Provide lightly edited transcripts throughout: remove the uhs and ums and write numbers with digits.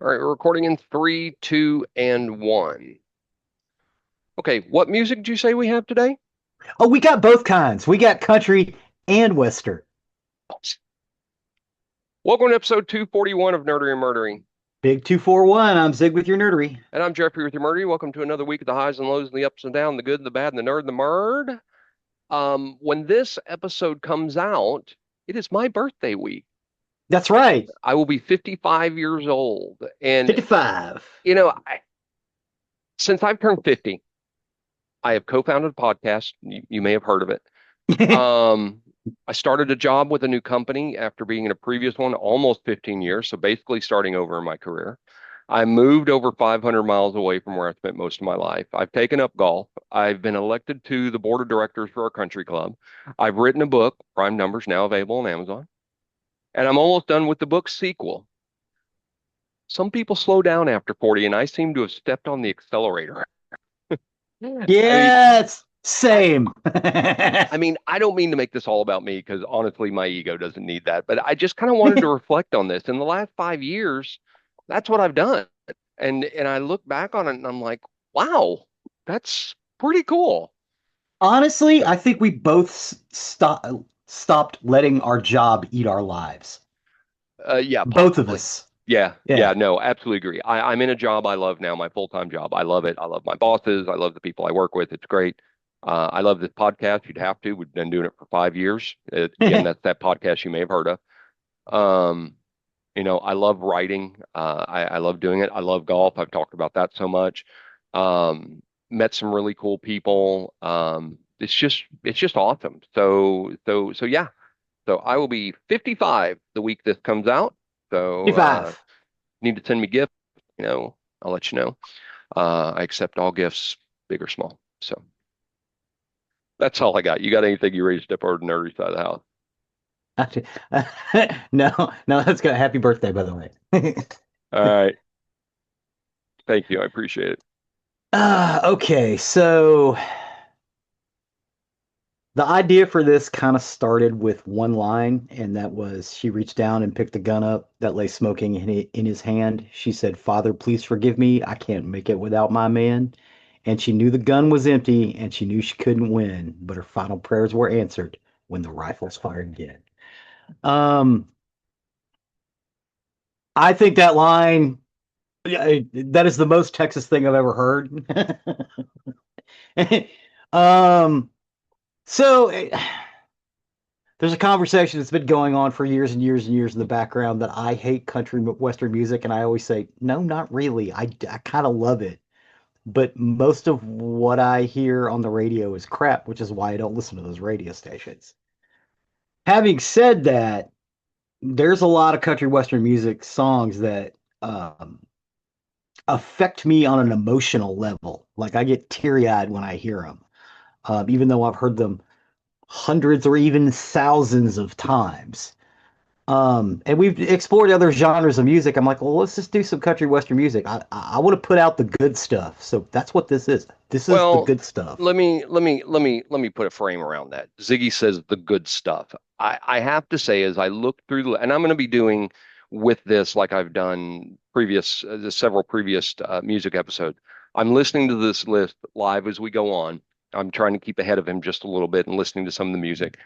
All right, we're recording in three, two, and one. Okay, what music did you say we have today? Oh, we got both kinds. We got country and western. Welcome to episode 241 of Nerdery and Murdering. Pt.241. I'm Zig with your nerdery. And I'm Jeffrey with your Murdery. Welcome to another week of the highs and lows and the ups and downs, the good and the bad and the nerd and the murd. When this episode comes out, it is my birthday week. That's right. I will be 55 years old. And, 55. you know, since I've turned 50, I have co-founded a podcast. You may have heard of it. Um, I started a job with a new company after being in a previous one almost 15 years, so basically starting over in my career. I moved over 500 miles away from where I spent most of my life. I've taken up golf. I've been elected to the board of directors for our country club. I've written a book, Prime Numbers, now available on Amazon, and I'm almost done with the book sequel. Some people slow down after 40, and I seem to have stepped on the accelerator. I mean, Yes. I, Same. I mean, I don't mean to make this all about me because honestly, my ego doesn't need that. But I just kind of wanted to reflect on this. In the last 5 years, that's what I've done. And I look back on it and I'm like, wow, that's pretty cool. Honestly, I think we both stopped letting our job eat our lives. Yeah, Both of possibly. us. Yeah, Yeah. no, absolutely agree. I'm in a job I love now, my full-time job. I love it. I love my bosses. I love the people I work with. It's great. I love this podcast. You'd have to. We've been doing it for 5 years. Again, that's that podcast you may have heard of. Um, I love writing. I love doing it. I love golf. I've talked about that so much. Met some really cool people. It's just awesome. So yeah. So I will be 55 the week this comes out. So 55. need to send me gifts. I'll let you know. I accept all gifts, big or small. So that's all I got. You got anything you raised up or nerdy side of the house? No, no, that's good. Happy birthday, by the way. All right. Thank you. I appreciate it. Okay, so the idea for this kind of started with one line, and that was she reached down and picked the gun up that lay smoking in his hand. She said, "Father, please forgive me. I can't make it without my man." And she knew the gun was empty, and she knew she couldn't win, but her final prayers were answered when the rifles fired again. Um, I think that line, that is the most Texas thing I've ever heard. um, so. There's a conversation that's been going on for years and years and years in the background that I hate country western music, and I always say, no, not really. I kind of love it, but most of what I hear on the radio is crap, which is why I don't listen to those radio stations. Having said that, there's a lot of country western music songs that um, affect me on an emotional level. Like I get teary-eyed when I hear them, even though I've heard them hundreds or even thousands of times. And we've explored other genres of music. I'm like, well, let's just do some country western music. I want to put out the good stuff. So that's what this is. This is the Well, good stuff. let me put a frame around that. Ziggy says the good stuff. I have to say, as I look through and I'm going to be doing with this like I've done previous the several previous music episodes. I'm listening to this list live as we go on. I'm trying to keep ahead of him just a little bit and listening to some of the music.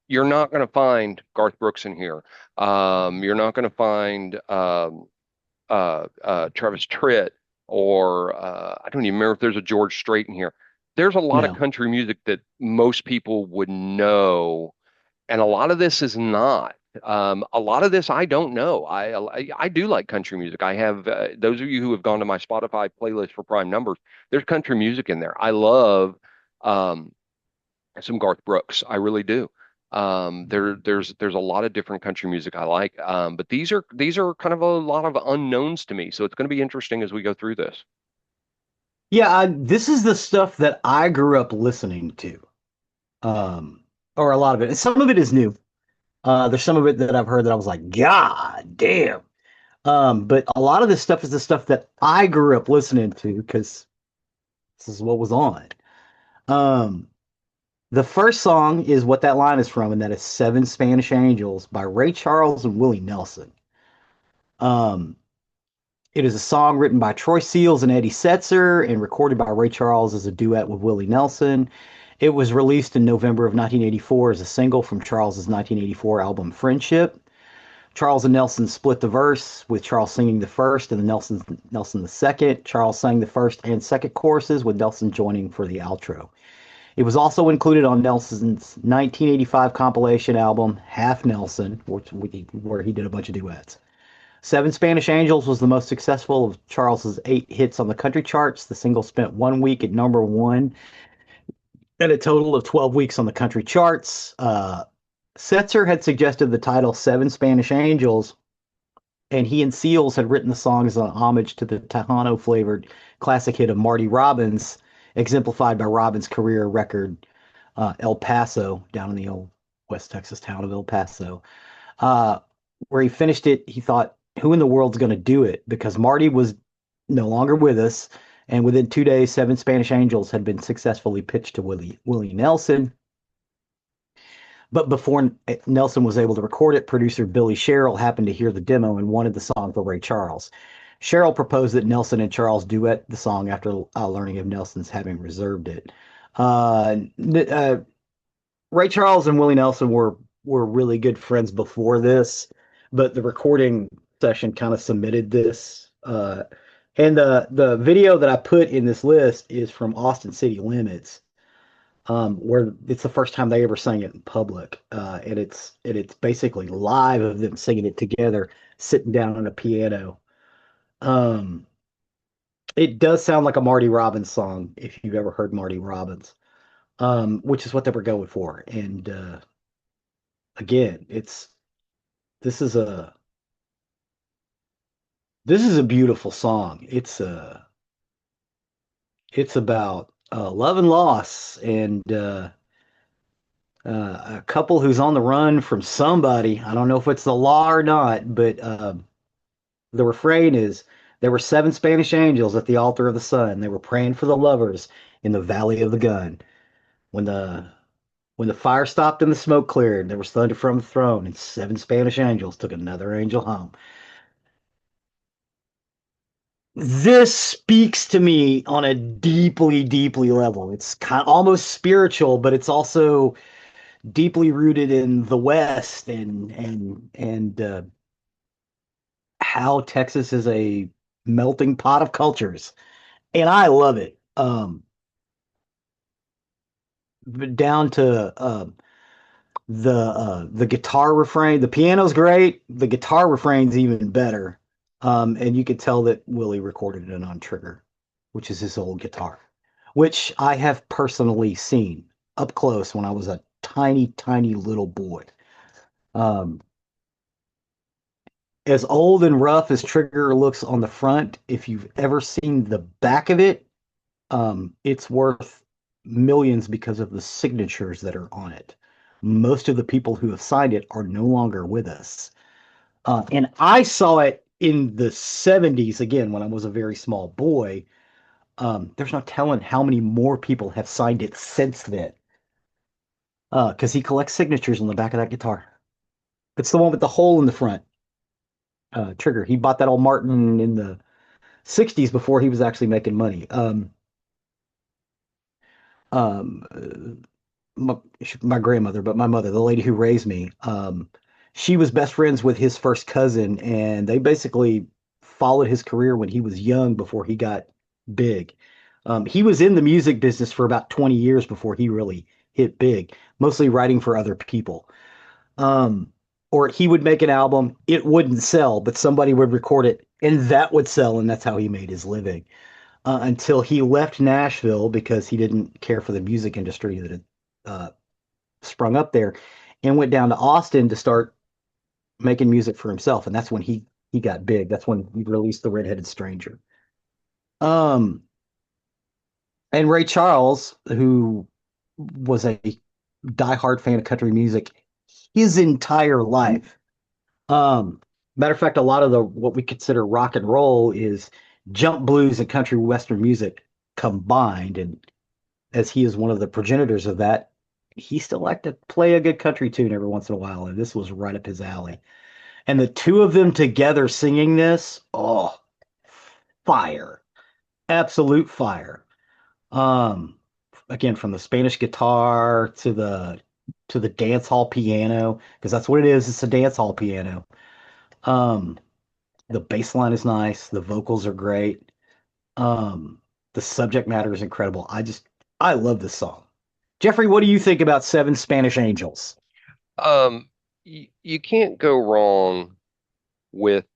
You're not going to find Garth Brooks in here. You're not going to find Travis Tritt or I don't even remember if there's a George Strait in here. There's a lot of No. country music that most people would know, and a lot of this is not. A lot of this I don't know. I do like country music. I have those of you who have gone to my Spotify playlist for Prime Numbers. There's country music in there. I love um, some Garth Brooks. I really do. There's a lot of different country music I like, but these are kind of a lot of unknowns to me. So it's going to be interesting as we go through this. Yeah, this is the stuff that I grew up listening to. Um, or a lot of it. And some of it is new. There's some of it that I've heard that I was like, God damn. But a lot of this stuff is the stuff that I grew up listening to because this is what was on. Um, The first song is what that line is from, and that is Seven Spanish Angels by Ray Charles and Willie Nelson. Um, It is a song written by Troy Seals and Eddie Setzer and recorded by Ray Charles as a duet with Willie Nelson. It was released in November of 1984 as a single from Charles's 1984 album Friendship. Charles and Nelson split the verse, with Charles singing the first and Nelson the second. Charles sang the first and second choruses, with Nelson joining for the outro. It was also included on Nelson's 1985 compilation album Half Nelson, where he did a bunch of duets. Seven Spanish Angels was the most successful of Charles's 8 hits on the country charts. The single spent 1 week at #1 and a total of 12 weeks on the country charts. Setzer had suggested the title Seven Spanish Angels, and he and Seals had written the song as an homage to the Tejano flavored classic hit of Marty Robbins, exemplified by Robbins' career record El Paso, down in the old West Texas town of El Paso. Uh, where he finished it, he thought, who in the world's going to do it? Because Marty was no longer with us. And within 2 days, Seven Spanish Angels had been successfully pitched to Willie Nelson. But before Nelson was able to record it, producer Billy Sherrill happened to hear the demo and wanted the song for Ray Charles. Sherrill proposed that Nelson and Charles duet the song after learning of Nelson's having reserved it. Uh, uh, Ray Charles and Willie Nelson were really good friends before this, but the recording session kind of cemented this. And the video that I put in this list is from Austin City Limits, where it's the first time they ever sang it in public, and it's basically live of them singing it together, sitting down on a piano. Um, it does sound like a Marty Robbins song if you've ever heard Marty Robbins, which is what they were going for. And again, this is a this is a beautiful song. It's about love and loss and a couple who's on the run from somebody. I don't know if it's the law or not, but the refrain is there were seven Spanish angels at the altar of the sun. They were praying for the lovers in the valley of the gun. When the when the fire stopped and the smoke cleared, there was thunder from the throne, and seven Spanish angels took another angel home. This speaks to me on a deeply, deeply level. It's kind of almost spiritual, but it's also deeply rooted in the West and how Texas is a melting pot of cultures, and I love it. But down to the guitar refrain. The piano's great. The guitar refrain's even better. And you could tell that Willie recorded it on Trigger, which is his old guitar, which I have personally seen up close when I was a tiny, tiny little boy. Um, as old and rough as Trigger looks on the front, if you've ever seen the back of it, it's worth millions because of the signatures that are on it. Most of the people who have signed it are no longer with us. And I saw it in the 70s again when I was a very small boy. There's no telling how many more people have signed it since then. Because he collects signatures on the back of that guitar. It's the one with the hole in the front. Trigger. He bought that old Martin in the 60s before he was actually making money. Um, my, my grandmother, but my mother, the lady who raised me, she was best friends with his first cousin, and they basically followed his career when he was young before he got big. He was in the music business for about 20 years before he really hit big, mostly writing for other people. Um, or he would make an album, it wouldn't sell, but somebody would record it, and that would sell, and that's how he made his living. Until he left Nashville because he didn't care for the music industry that had uh, sprung up there, and went down to Austin to start making music for himself. And that's when he got big. That's when he released The Redheaded Stranger. Um, and Ray Charles, who was a diehard fan of country music his entire life. Matter of fact, a lot of the what we consider rock and roll is jump blues and country western music combined. And as he is one of the progenitors of that, he still liked to play a good country tune every once in a while, and this was right up his alley. And the two of them together singing this, oh, fire, absolute fire. Um, Again, from the Spanish guitar to the dance hall piano, because that's what it is. It's a dance hall piano. Um, the bass line is nice. The vocals are great. Um, the subject matter is incredible. I love this song. Jeffrey, what do you think about Seven Spanish Angels? You can't go wrong with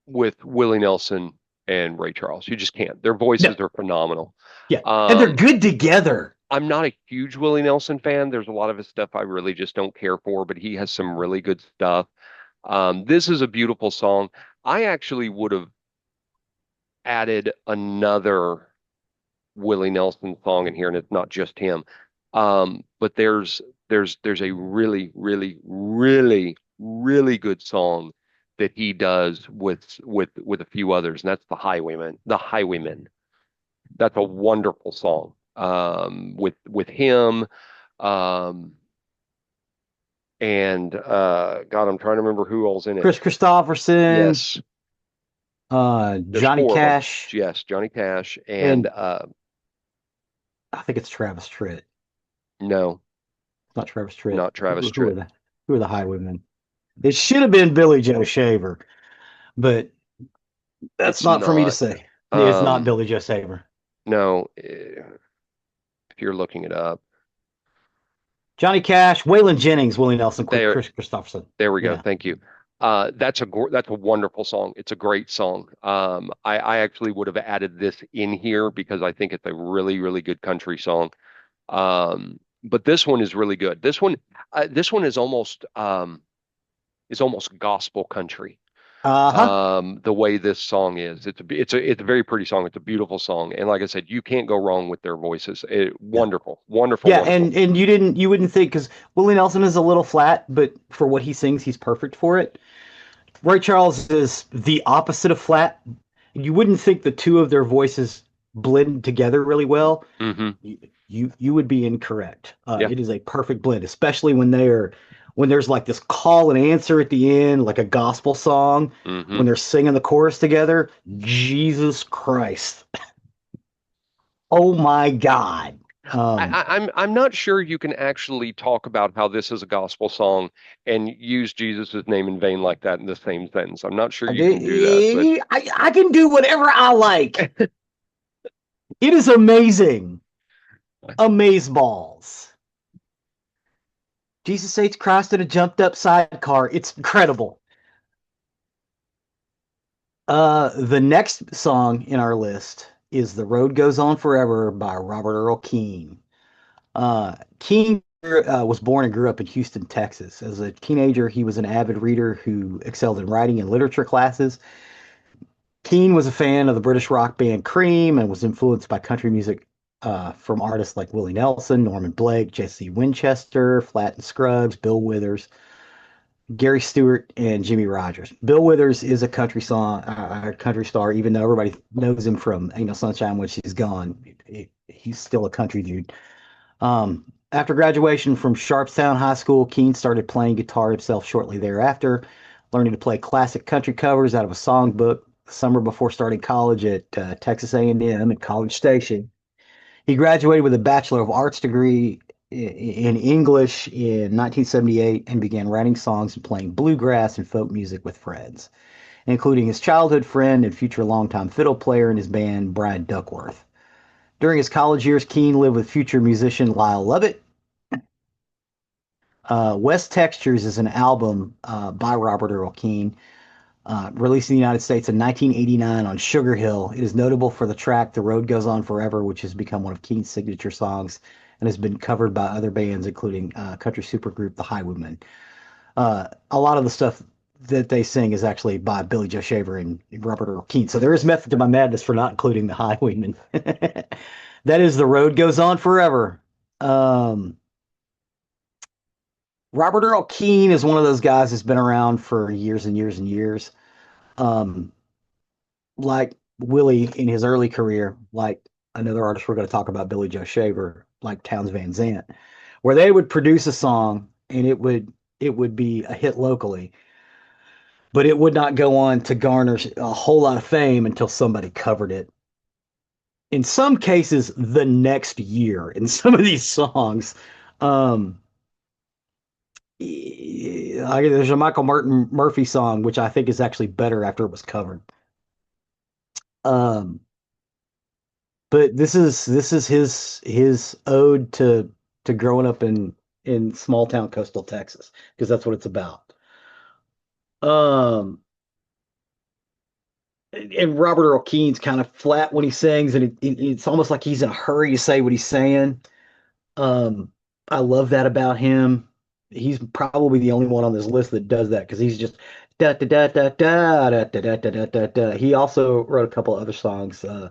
with Willie Nelson and Ray Charles. You just can't. Their No, voices are phenomenal. yeah, and they're Um, good together. I'm not a huge Willie Nelson fan. There's a lot of his stuff I really just don't care for, but he has some really good stuff. This is a beautiful song. I actually would have added another Willie Nelson song in here, and it's not just him. But there's a really, really, really, really good song that he does with a few others, and that's the Highwayman. The Highwayman. That's a wonderful song. With him, um, and God, I'm trying to remember who all's in it. Chris Christopherson, Yes, there's Johnny four of them. Cash, Yes, Johnny Cash and and I think it's Travis Tritt. no, Not Travis Tritt. not Travis Who are Tritt. the Highwaymen? It should have been Billy Joe Shaver, but that's It's not for me to not. say. It's not Um, Billy Joe Shaver. no, if you're looking it up, Johnny Cash, Waylon Jennings, Willie Nelson, there, Chris Christopherson. there we go. Yeah, Thank you. That's a wonderful song. It's a great song. I actually would have added this in here because I think it's a really, really good country song. But this one is really good. This one is almost gospel country. uh-huh. The way this song is, it's a very pretty song. It's a beautiful song, and like I said, you can't go wrong with their voices. Yeah. Wonderful, wonderful, Yeah, wonderful. and you wouldn't think because Willie Nelson is a little flat, but for what he sings, he's perfect for it. Ray Charles is the opposite of flat. You wouldn't think the two of their voices blend together really well. Hmm. You would be incorrect. Yeah. It is a perfect blend, especially when there's like this call and answer at the end, like a gospel song, Hmm. when they're singing the chorus together. Jesus Christ. Oh my God. Um, I'm not sure you can actually talk about how this is a gospel song and use Jesus' name in vain like that in the same sentence. I'm not sure you can do that, but I can do whatever I like. It is amazing. Amaze balls. Jesus H. Christ in a jumped up sidecar. It's incredible. The next song in our list is "The Road Goes On Forever" by Robert Earl Keen. Keen was born and grew up in Houston, Texas. As a teenager, he was an avid reader who excelled in writing and literature classes. Keen was a fan of the British rock band Cream and was influenced by country music from artists like Willie Nelson, Norman Blake, Jesse Winchester, Flatt and Scruggs, Bill Withers, Gary Stewart, and Jimmy Rogers. Bill Withers is a country star, even though everybody knows him from Ain't No Sunshine When She's Gone. He's still a country dude. After graduation from Sharpstown High School, Keene started playing guitar himself shortly thereafter, learning to play classic country covers out of a songbook. The summer before starting college at Texas A&M at College Station, he graduated with a Bachelor of Arts degree in English in 1978 and began writing songs and playing bluegrass and folk music with friends, including his childhood friend and future longtime fiddle player in his band, Brian Duckworth. During his college years, Keene lived with future musician Lyle Lovett. West Textures is an album by Robert Earl Keen, released in the United States in 1989 on Sugar Hill. It is notable for the track "The Road Goes On Forever," which has become one of Keen's signature songs and has been covered by other bands, including country supergroup The Highwaymen. A lot of the stuff that they sing is actually by Billy Joe Shaver and Robert Earl Keen. So there is method to my madness for not including The Highwaymen. That is "The Road Goes On Forever." Um, Robert Earl Keen is one of those guys that's been around for years and years and years. Um, like Willie in his early career, like another artist we're going to talk about, Billy Joe Shaver, like Towns Van Zandt, where they would produce a song and it would be a hit locally. but it would not go on to garner a whole lot of fame until somebody covered it. In some cases, the next year in some of these songs. Um, there's a Michael Martin Murphy song, which I think is actually better after it was covered. Um, but this is his ode to growing up in small town coastal Texas because that's what it's about. Um, and Robert Earl Keen's kind of flat when he sings, and it's almost like he's in a hurry to say what he's saying. Um, I love that about him. He's probably the only one on this list that does that because he's just da da da da da da da da da da da da. He also wrote a couple of other songs. Uh,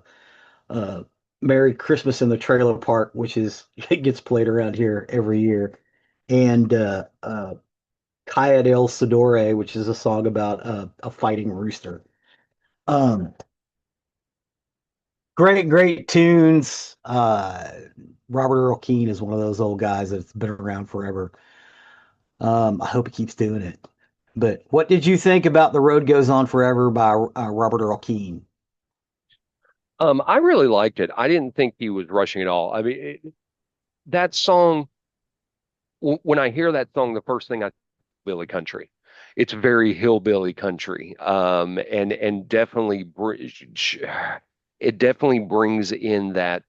"Merry Christmas in the Trailer Park," which is it gets played around here every year, and "Kaya del Sudore," which is a song about a fighting rooster. Um, great tunes. Robert Earl Keen is one of those old guys that's been around forever. I hope he keeps doing it. But what did you think about "The Road Goes On Forever" by Robert Earl Keen? I really liked it. I didn't think he was rushing at all. I mean, that song, when I hear that song, the first thing I Billy country. It's very hillbilly country, and definitely it definitely brings in that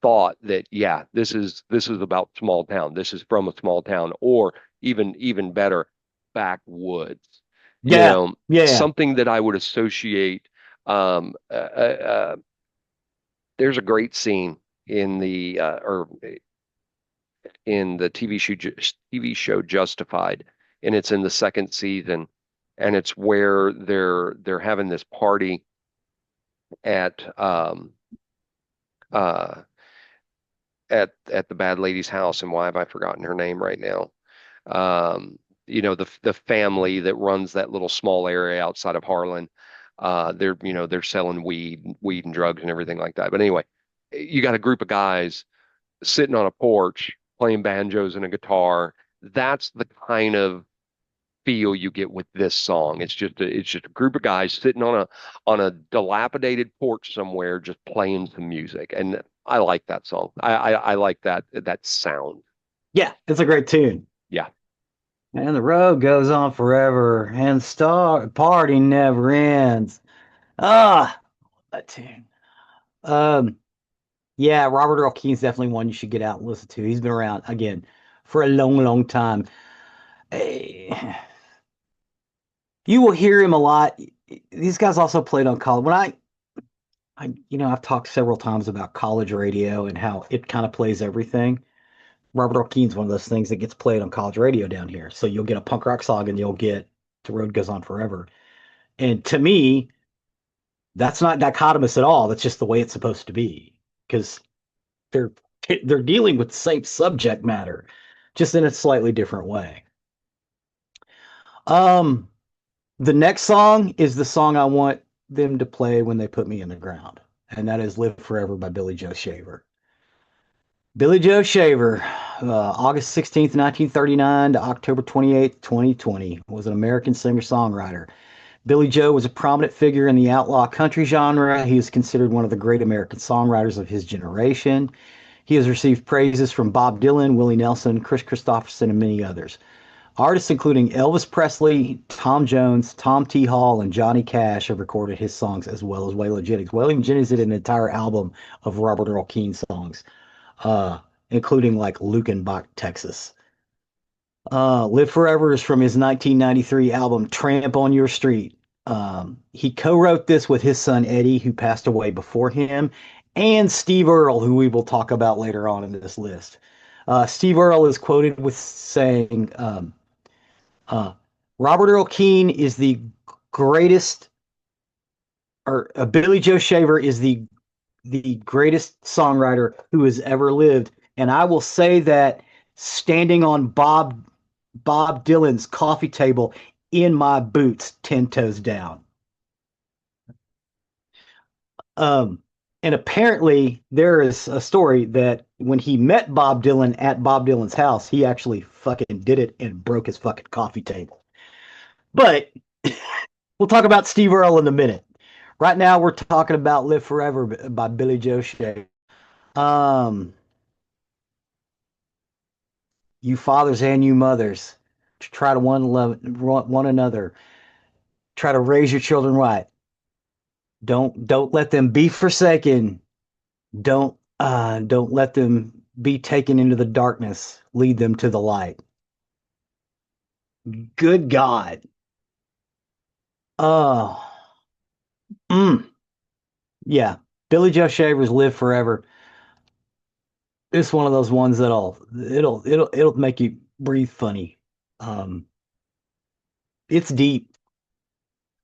thought that yeah, this is about small town. This is from a small town, or even better, backwoods. You Yeah, know, yeah. something that I would associate. Um, uh, uh, there's a great scene in the or in the TV show Justified, and it's in the second season, and it's where they're having this party at uh at the bad lady's house, and why have I forgotten her name right now? The family that runs that little small area outside of Harlan. They're selling weed and drugs and everything like that. But anyway, you got a group of guys sitting on a porch playing banjos and a guitar. That's the kind of feel you get with this song. It's just a group of guys sitting on a dilapidated porch somewhere just playing some music. And I like that song. I like that sound. Yeah, it's a great tune. Yeah. And the road goes on forever, and star party never ends. Ah, that tune. Um, yeah, Robert Earl Keen's definitely one you should get out and listen to. He's been around again for a long time. Eh, You will hear him a lot. These guys also played on college. I've talked several times about college radio and how it kind of plays everything. Robert Earl Keen's one of those things that gets played on college radio down here. So you'll get a punk rock song and you'll get "The Road Goes On Forever." And to me, that's not dichotomous at all. That's just the way it's supposed to be because they're they're dealing with the same subject matter, just in a slightly different way. Um, the next song is the song I want them to play when they put me in the ground, and that is "Live Forever" by Billy Joe Shaver. Billy Joe Shaver, August 16th, 1939 to October 28th, 2020, was an American singer-songwriter. Billy Joe was a prominent figure in the outlaw country genre. He is considered one of the great American songwriters of his generation. He has received praises from Bob Dylan, Willie Nelson, Chris Christopherson, and many others. Artists including Elvis Presley, Tom Jones, Tom T. Hall, and Johnny Cash have recorded his songs, as well as Waylon Jennings. Waylon Jennings did an entire album of Robert Earl Keen songs, uh, including like Lukenbach, Texas. "Live Forever" is from his 1993 album Tramp on Your Street. He co-wrote this with his son Eddie, who passed away before him, and Steve Earle, who we will talk about later on in this list. Steve Earle is quoted with saying, uh, "Robert Earl Keen is the greatest, or Billy Joe Shaver is the greatest songwriter who has ever lived, and I will say that standing on Bob Dylan's coffee table in my boots, 10 toes down." Um, and apparently, there is a story that when he met Bob Dylan at Bob Dylan's house, he actually fucking did it and broke his fucking coffee table. But we'll talk about Steve Earle in a minute. Right now, we're talking about "Live Forever" by Billy Joe Shaver. Um, you fathers and you mothers, try to one love one another. Try to raise your children right. Don't let them be forsaken. Don't let them be taken into the darkness. Lead them to the light. Good God. Oh, mm, yeah. Billy Joe Shaver's "Live Forever." It's one of those ones it'll make you breathe funny. Um, it's deep.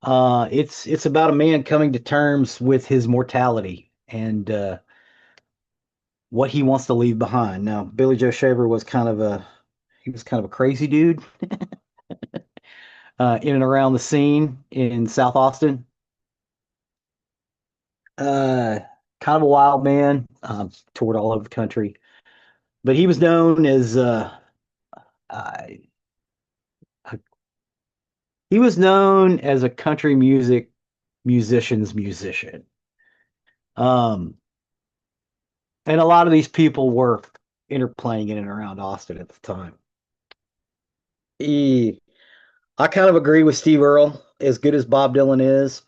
It's about a man coming to terms with his mortality and what he wants to leave behind. Now, Billy Joe Shaver was he was kind of a crazy dude in and around the scene in South Austin. Uh, kind of a wild man, toured all over the country, but he was known as uh, he was known as a country music musician's musician. Um, and a lot of these people were interplaying in and around Austin at the time. He, I kind of agree with Steve Earle. As good as Bob Dylan is,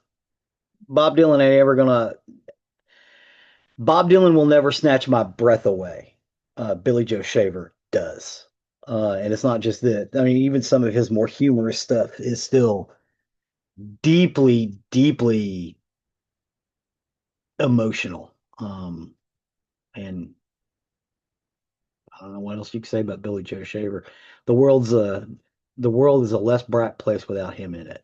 Bob Dylan ain't ever gonna. Bob Dylan will never snatch my breath away. Billy Joe Shaver does, and it's not just that. I mean, even some of his more humorous stuff is still deeply, deeply emotional. And I don't know what else you can say about Billy Joe Shaver. The world's a the world is a less bright place without him in it.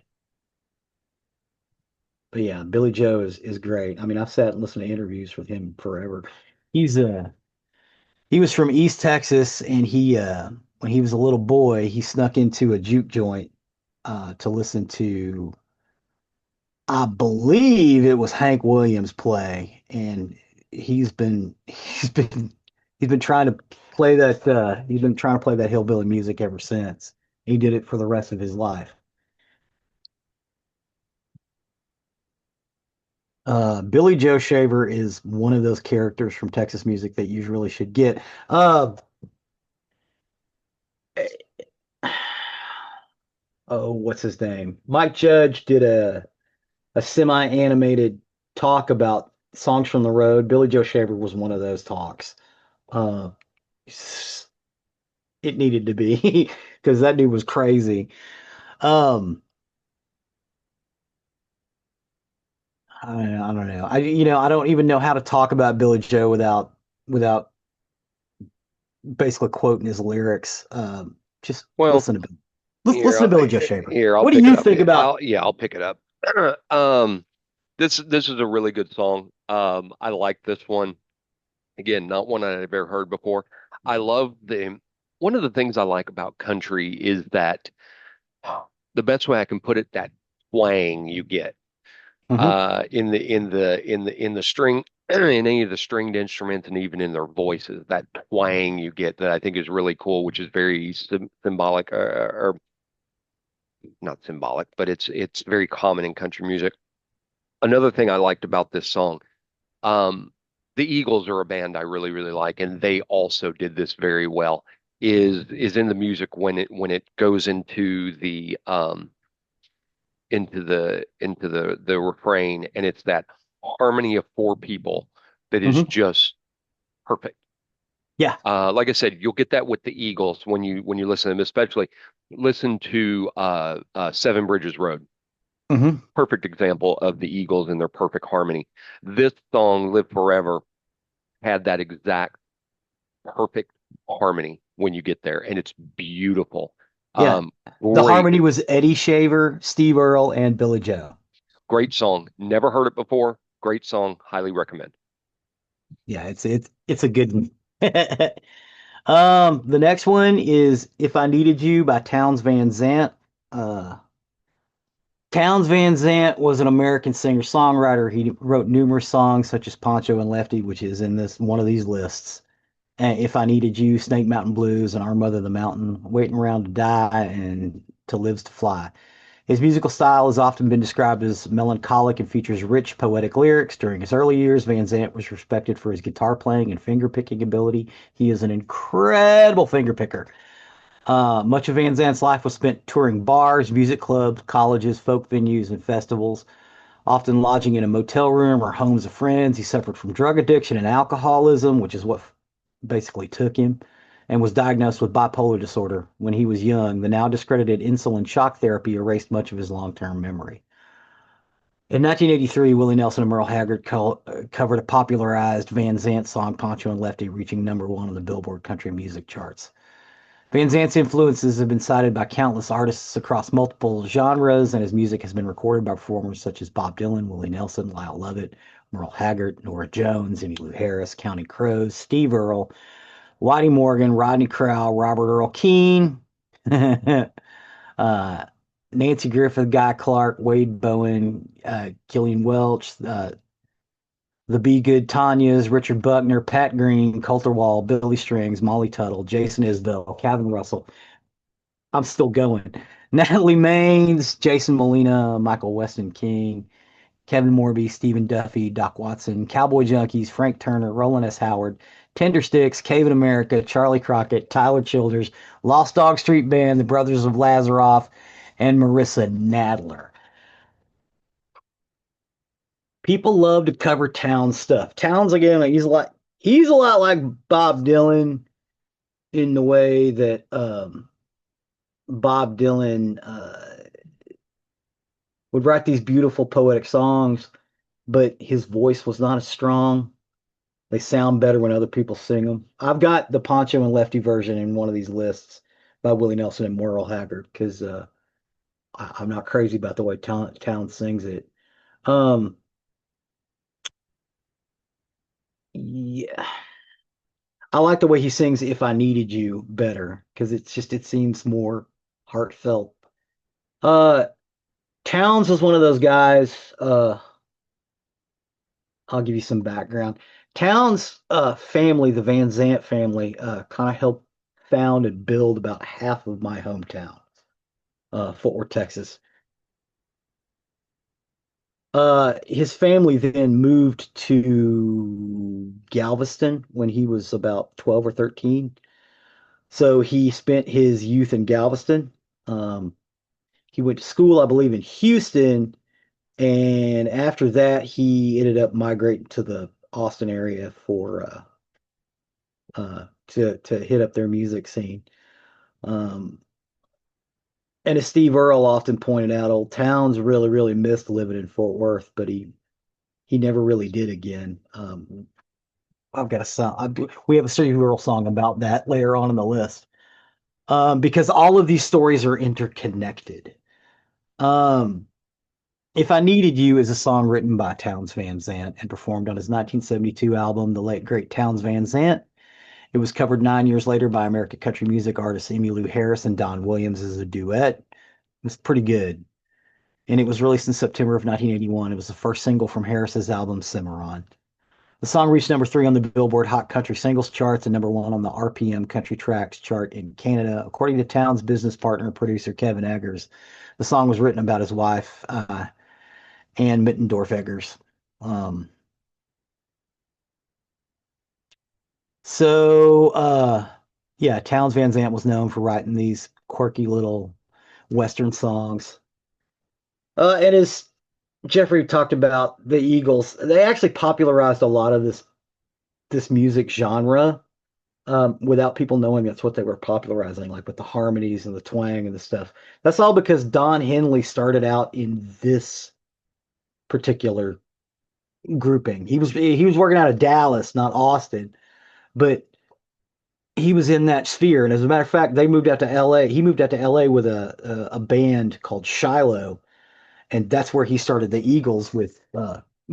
But yeah, Billy Joe is great. I mean, I've sat and listened to interviews with him forever. He's he was from East Texas, and he when he was a little boy, he snuck into a juke joint to listen to, I believe it was Hank Williams play, and he's been trying to play that he's been trying to play that hillbilly music ever since. He did it for the rest of his life. Billy Joe Shaver is one of those characters from Texas music that you really should get. Uh, oh, what's his name? Mike Judge did a semi-animated talk about songs from the road. Billy Joe Shaver was one of those talks. Uh, it needed to be because that dude was crazy. Um, I don't know. I don't even know how to talk about Billy Joe without basically quoting his lyrics. Just Well, listen to Bill. here, Listen to Billy Joe Shaver. I'll What do pick it you up. think about? I'll pick it up. Um, this is a really good song. I like this one. Again, not one I've ever heard before. I love the one of the things I like about country is that the best way I can put it, that twang you get Hmm. in the string in any of the stringed instruments and even in their voices, that twang you get that I think is really cool, which is very symbolic or not symbolic, but it's very common in country music. Another thing I liked about this song, um, the Eagles are a band I really, really like, and they also did this very well. Is in the music when it goes into the refrain, and it's that harmony of four people that is Hmm. just perfect. Yeah. Like I said, you'll get that with the Eagles when you listen to them, especially listen to Seven Bridges Road. Hmm. Perfect example of the Eagles and their perfect harmony. This song, Live Forever, had that exact perfect harmony when you get there, and it's beautiful. Yeah. Um, The great, harmony was Eddie Shaver, Steve Earle, and Billy Joe. great song. Never heard it before. Great song. Highly recommend. Yeah, it's a good one. The next one is "If I Needed You" by Towns Van Zandt. Uh, Towns Van Zandt was an American singer-songwriter. He wrote numerous songs such as Poncho and Lefty, which is in this one of these lists. And "If I Needed You," Snake Mountain Blues, and "Our Mother the Mountain," "Waiting Around to Die," and "To Lives to Fly." His musical style has often been described as melancholic and features rich poetic lyrics. During his early years, Van Zant was respected for his guitar playing and finger picking ability. He is an incredible finger picker. Much of Van Zant's life was spent touring bars, music clubs, colleges, folk venues, and festivals, often lodging in a motel room or homes of friends. He suffered from drug addiction and alcoholism, which is what basically took him, and was diagnosed with bipolar disorder when he was young. The now discredited insulin shock therapy erased much of his long term memory. In 1983, Willie Nelson and Merle Haggard covered a popularized Van Zant song, Poncho and Lefty, reaching #1 on the Billboard country music charts. Van Zant's influences have been cited by countless artists across multiple genres, and his music has been recorded by performers such as Bob Dylan, Willie Nelson, Lyle Lovett, Merle Haggard, Nora Jones, Emmylou Harris, Counting Crows, Steve Earle, Whitey Morgan, Rodney Crowell, Robert Earl Keen, uh, Nancy Griffith, Guy Clark, Wade Bowen, Gillian Welch, the Be Good Tanyas, Richard Buckner, Pat Green, Coulter Wall, Billy Strings, Molly Tuttle, Jason Isbell, Calvin Russell. I'm still going. Natalie Maines, Jason Molina, Michael Weston King, Kevin Morby, Stephen Duffy, Doc Watson, Cowboy Junkies, Frank Turner, Roland S. Howard, Tender Sticks, Cave in America, Charlie Crockett, Tyler Childers, Lost Dog Street Band, The Brothers of Lazaroff, and Marissa Nadler. People love to cover Towns stuff. Towns again, he's a lot like Bob Dylan in the way that Bob Dylan would write these beautiful poetic songs, but his voice was not as strong. They sound better when other people sing them. I've got the Poncho and Lefty version in one of these lists by Willie Nelson and Merle Haggard because I'm not crazy about the way Town sings it. Um, yeah, I like the way he sings "If I Needed You" better because it seems more heartfelt. Uh, Towns was one of those guys. I'll give you some background. Towns' family, the Van Zant family, kind of helped found and build about half of my hometown, Fort Worth, Texas. His family then moved to Galveston when he was about 12 or 13. So he spent his youth in Galveston. Um, he went to school, I believe, in Houston. And after that, he ended up migrating to the Austin area for to hit up their music scene. Um, and as Steve Earle often pointed out, Old Towns really missed living in Fort Worth, but he never really did again. I've got a song. We have a Steve Earle song about that later on in the list, because all of these stories are interconnected. Um, If I Needed You is a song written by Townes Van Zandt and performed on his 1972 album, The Late Great Townes Van Zandt. It was covered 9 years later by American country music artists Emmylou Harris and Don Williams as a duet. It was pretty good. And it was released in September of 1981. It was the first single from Harris's album Cimarron. The song reached #3 on the Billboard Hot Country Singles charts and #1 on the RPM Country Tracks chart in Canada. According to Townes' business partner and producer Kevin Eggers, the song was written about his wife, Ann Mittendorf Eggers. Um, so, yeah, Townes Van Zandt was known for writing these quirky little Western songs. And as Jeffrey talked about, the Eagles, they actually popularized a lot of this music genre without people knowing that's what they were popularizing, like with the harmonies and the twang and the stuff. That's all because Don Henley started out in this particular grouping. He was working out of Dallas, not Austin, but he was in that sphere. And as a matter of fact, they moved out to L.A. He moved out to L.A. with a band called Shiloh, and that's where he started the Eagles with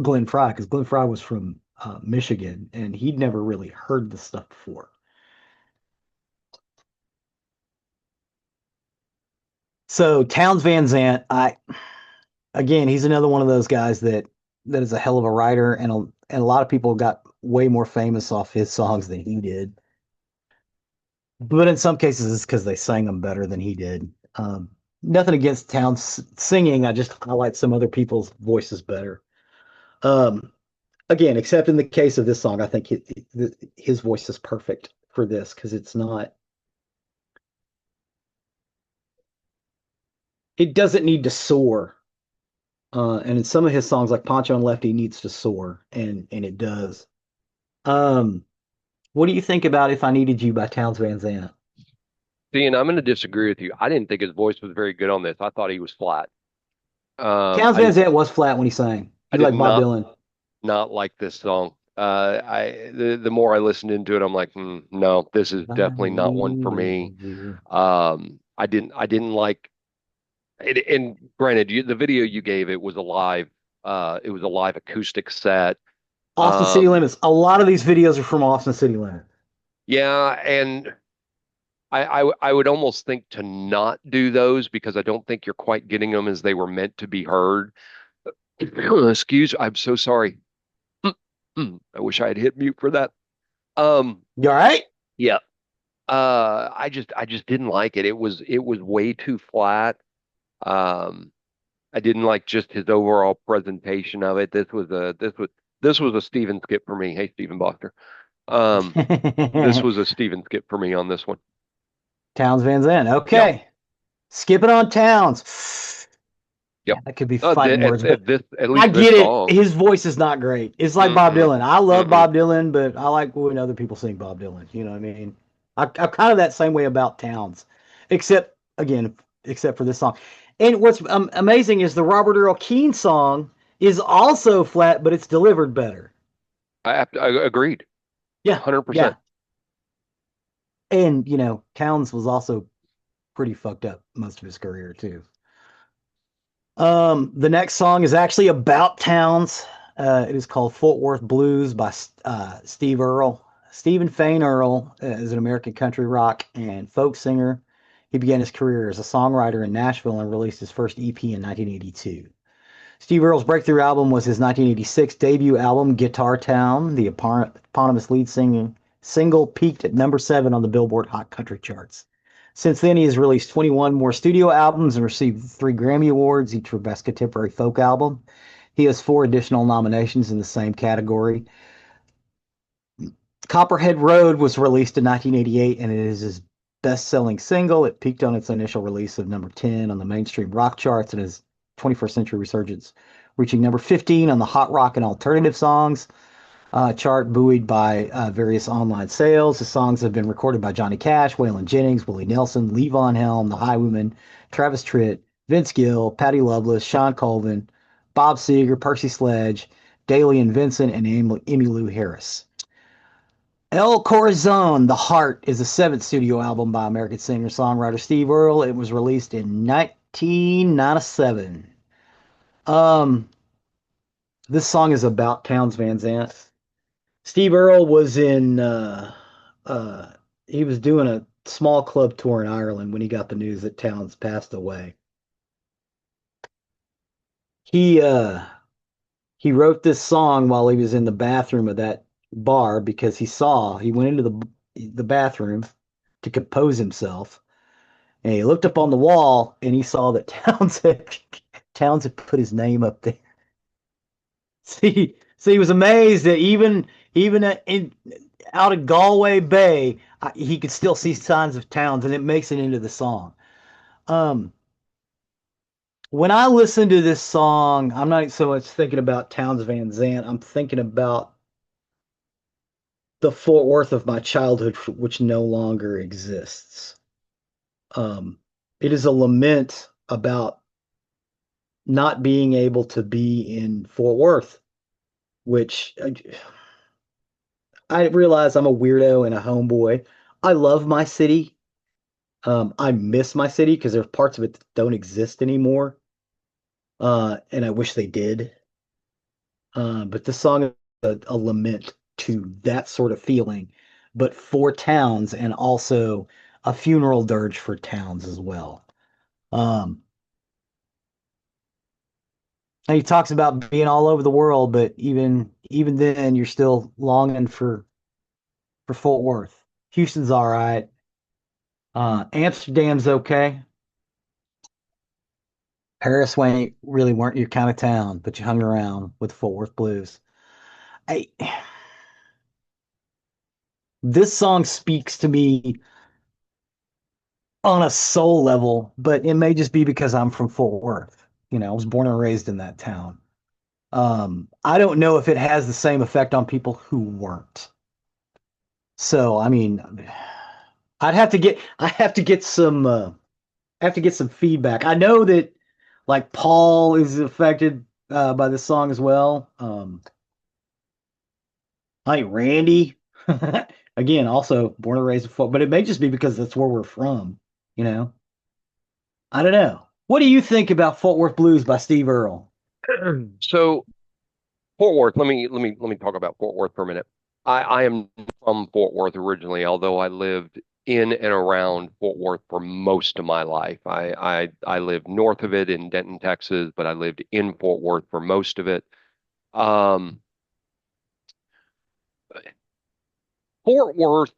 Glenn Frey, because Glenn Frey was from Michigan, and he'd never really heard this stuff before. So Townes Van Zandt, again, he's another one of those guys that is a hell of a writer, and a lot of people got way more famous off his songs than he did. But in some cases, it's because they sang them better than he did. nothing against Towns singing. I like some other people's voices better. Um, Again, except in the case of this song, I think his voice is perfect for this because it's not. It doesn't need to soar. And in some of his songs, like Poncho and Lefty, needs to soar, and it does. Um, what do you think about "If I Needed You" by Towns Van Zandt? See, and I'm going to disagree with you. I didn't think his voice was very good on this. I thought he was flat. Towns I Van did Zandt was flat when he sang. I He did like Bob not Dylan. not like this song. The more I listened into it, I'm like, no, this is If I definitely not one for needed me. you. I didn't like it. And granted, the video you gave it was a live acoustic set. Austin City Um, Limits. A lot of these videos are from Austin City Limits. yeah, and I would almost think to not do those because I don't think you're quite getting them as they were meant to be heard. I'm so sorry. I wish I had hit mute for that. Um, You all right? yeah. I just didn't like it. It was way too flat. Um, I didn't like just his overall presentation of it. This was a Steven skip for me. Hey, Steven Boster. Um, this was a Steven skip for me on this one. Towns Van Zandt. Yep. Okay. Skipping on Towns. Yep. Man, that could be fighting words, but At I least this get it. song. His voice is not great. It's like Bob Mm-mm. Dylan. I love Mm-mm. Bob Dylan, but I like when other people sing Bob Dylan. You know what I mean? I'm kind of that same way about Towns, except again, except for this song. And what's amazing is the Robert Earl Keen song is also flat, but it's delivered better. I agreed. Yeah, 100%. yeah. And Towns was also pretty fucked up most of his career too. The next song is actually about towns. It is called Fort Worth Blues by Steve Earle. Stephen Fane Earle is an American country rock and folk singer. He began his career as a songwriter in Nashville and released his first EP in 1982. Steve Earle's breakthrough album was his 1986 debut album, Guitar Town. The eponymous lead singing single peaked at number 7 on the Billboard Hot Country charts. Since then, he has released 21 more studio albums and received 3 Grammy Awards, each for Best Contemporary Folk Album. He has 4 additional nominations in the same category. Copperhead Road was released in 1988 and it is his best-selling single. It peaked on its initial release of number 10 on the mainstream rock charts and his 21st century resurgence, reaching number 15 on the hot rock and alternative songs chart, buoyed by various online sales. The songs have been recorded by Johnny Cash, Waylon Jennings, Willie Nelson, Lee Von Helm, The Highwaymen, Travis Tritt, Vince Gill, Patty Loveless, Sean Colvin, Bob Seger, Percy Sledge, Daly and Vincent, and Emmylou Harris. El Corazon, The Heart, is the 7th studio album by American singer-songwriter Steve Earle. It was released in 1997. Um, this song is about Towns Van Zandt. Steve Earle was in uh he was doing a small club tour in Ireland when he got the news that Towns passed away. He uh he wrote this song while he was in the bathroom of that bar because he went into the bathroom to compose himself and he looked up on the wall and he saw that Towns had put his name up there. See, he was amazed that even out of Galway Bay, he could still see signs of towns, and it makes it into the song. Um, when I listen to this song, I'm not so much thinking about Towns Van Zandt. I'm thinking about the Fort Worth of my childhood, which no longer exists. Um, it is a lament about not being able to be in Fort Worth, which I realize I'm a weirdo and a homeboy. I love my city. I miss my city because there's parts of it that don't exist anymore. And I wish they did. But this song is a lament to that sort of feeling, but for towns and also a funeral dirge for towns as well. Um, and he talks about being all over the world, but even then, you're still longing for Fort Worth. Houston's all right. Amsterdam's okay. Paris Wayne really weren't your kind of town, but you hung around with Fort Worth Blues. I, this song speaks to me on a soul level, but it may just be because I'm from Fort Worth. I was born and raised in that town. I don't know if it has the same effect on people who weren't. So, I mean, I have to get some feedback. I know that like Paul is affected by this song as well. I think Randy, again, also born and raised in Fort, but it may just be because that's where we're from, you know. I don't know. What do you think about Fort Worth Blues by Steve Earle? So Fort Worth, let me talk about Fort Worth for a minute. I am from Fort Worth originally, although I lived in and around Fort Worth for most of my life. I lived north of it in Denton, Texas, but I lived in Fort Worth for most of it. Um, Fort Worth,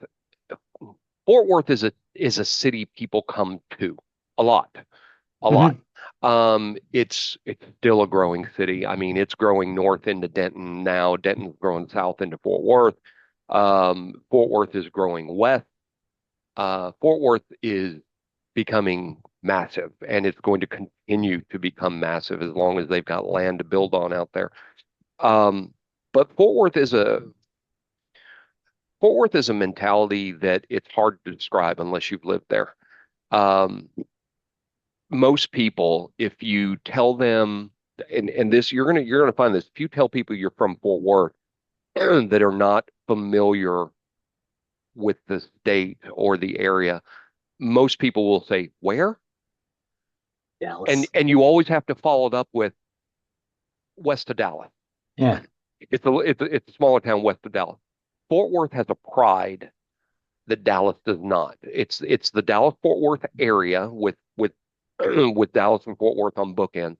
Fort Worth is a city people come to a lot, a lot. Hmm. It's still a growing city. I mean, it's growing north into Denton now. Denton's growing south into Fort Worth. Fort Worth is growing west. Fort Worth is becoming massive, and it's going to continue to become massive as long as they've got land to build on out there. Um, but Fort Worth is a mentality that it's hard to describe unless you've lived there. Um, Most people, if you tell them, and this you're gonna find this, if you tell people you're from Fort Worth that are not familiar with the state or the area, most people will say, "Where?" And Dallas. and you always have to follow it up with west of Dallas. Yeah. It's a smaller town west of Dallas. Fort Worth has a pride that Dallas does not. It's the Dallas Fort Worth area with with Dallas and Fort Worth on bookends.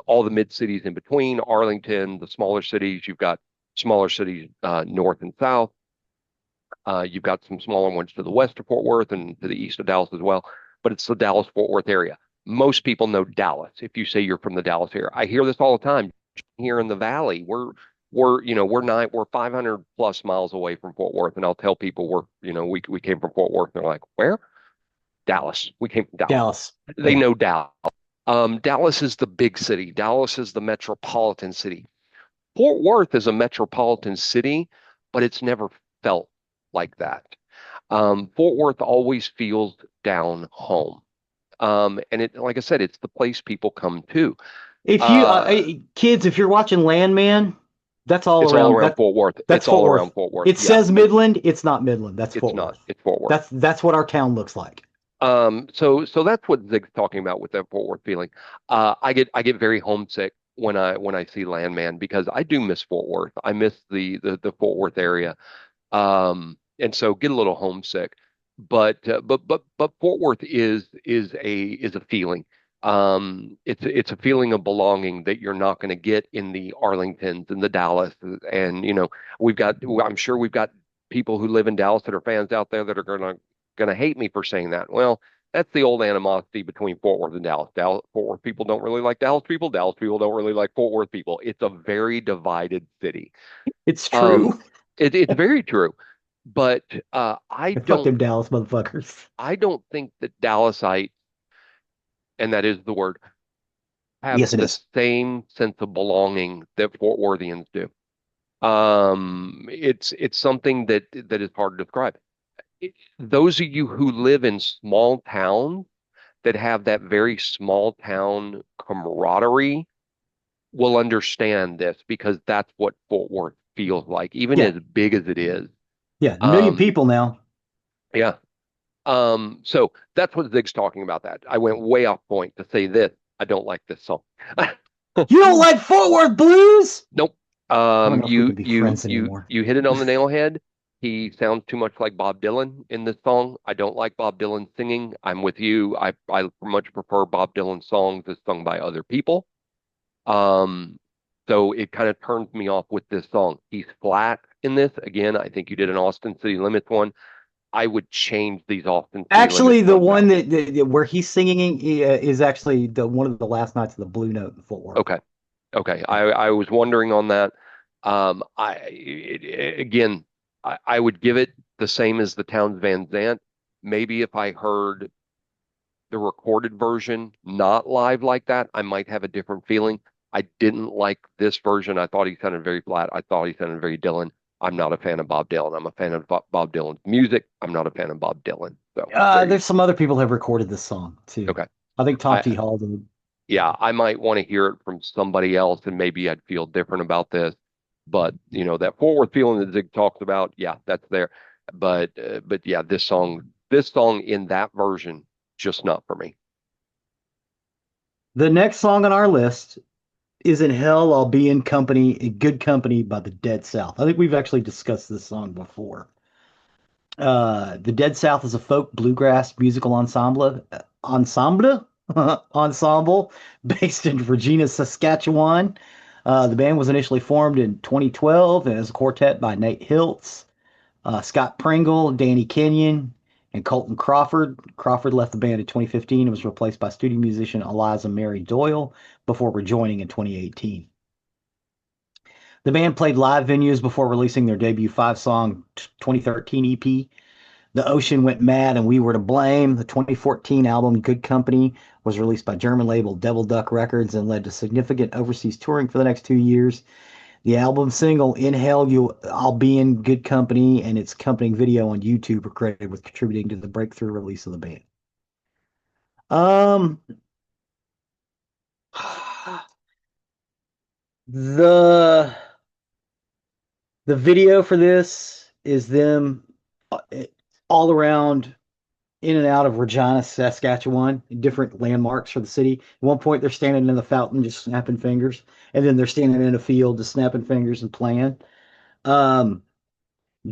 All the mid cities in between, Arlington, the smaller cities. You've got smaller cities north and south. You've got some smaller ones to the west of Fort Worth and to the east of Dallas as well. But it's the Dallas Fort Worth area. Most people know Dallas if you say you're from the Dallas area. I hear this all the time here in the valley. We're 500 plus miles away from Fort Worth, and I'll tell people we came from Fort Worth. And they're like, where? Dallas. We came from Dallas. Dallas. They Yeah. know Dallas. Dallas is the big city. Dallas is the metropolitan city. Fort Worth is a metropolitan city, but it's never felt like that. Fort Worth always feels down home. And like I said, it's the place people come to. If you Uh, kids, if you're watching Landman, that's all it's all around around that. Fort Worth. That's It's Fort all around Worth. Fort Worth. It Yeah, says Midland. It's not Midland. That's it's Fort not. Worth. It's Fort Worth. That's what our town looks like. So that's what Zig's talking about with that Fort Worth feeling. I get very homesick when I see Landman because I do miss Fort Worth. I miss the Fort Worth area. And so get a little homesick. But Fort Worth is a feeling. It's a feeling of belonging that you're not going to get in the Arlingtons and the Dallas, and I'm sure we've got people who live in Dallas that are fans out there that are gonna hate me for saying that. Well, that's the old animosity between Fort Worth and Dallas. Fort Worth people don't really like Dallas people. Dallas people don't really like Fort Worth people. It's a very divided city. It's Um, true. it's very true, but I Fuck don't them Dallas motherfuckers. I don't think that Dallasites, and that is the word, have Yes, it the is. same sense of belonging that Fort Worthians do. It's something that is hard to describe. Those of you who live in small towns that have that very small town camaraderie will understand this because that's what Fort Worth feels like, even Yeah. as big as it is. Yeah. A million Um, people now. yeah. So that's what Zig's talking about. That I went way off point to say this. I don't like this song. You don't like Fort Worth blues? Nope. I don't know if we You can be you friends you anymore. you hit it on the nail head. He sounds too much like Bob Dylan in this song. I don't like Bob Dylan singing. I'm with you. I much prefer Bob Dylan songs as sung by other people. Um, so it kind of turns me off with this song. He's flat in this. Again, I think you did an Austin City Limits one. I would change these Austin City Actually, Limits the ones one out. that where he's singing is actually the one of the last nights of the Blue Note in Fort Worth. Okay. Okay. Yeah. I was wondering on that. Again, I would give it the same as the Towns Van Zandt. Maybe if I heard the recorded version, not live like that, I might have a different feeling. I didn't like this version. I thought he sounded very flat. I thought he sounded very Dylan. I'm not a fan of Bob Dylan. I'm a fan of Bob Dylan's music. I'm not a fan of Bob Dylan. So there you There's some other people have recorded this song too. Okay. I think Tom T. I Hall did. Yeah, I might want to hear it from somebody else and maybe I'd feel different about this. But, that forward feeling that Zig talks about, yeah, that's there. But yeah, this song in that version, just not for me. The next song on our list is "In Hell I'll Be in Company," in Good Company by the Dead South. I think we've actually discussed this song before. The Dead South is a folk bluegrass musical ensemble based in Regina, Saskatchewan. The band was initially formed in 2012 and as a quartet by Nate Hiltz, Scott Pringle, Danny Kenyon, and Colton Crawford. Crawford left the band in 2015 and was replaced by studio musician Eliza Mary Doyle before rejoining in 2018. The band played live venues before releasing their debut five-song 2013 EP, The Ocean Went Mad and We Were to Blame. The 2014 album Good Company was released by German label Devil Duck Records and led to significant overseas touring for the next 2 years. The album single In Hell I'll Be in Good Company and its accompanying video on YouTube are credited with contributing to the breakthrough release of the band. Um the the video for this is them uh, all around in and out of Regina, Saskatchewan, different landmarks for the city. At one point, they're standing in the fountain just snapping fingers, and then they're standing in a field just snapping fingers and playing. Um,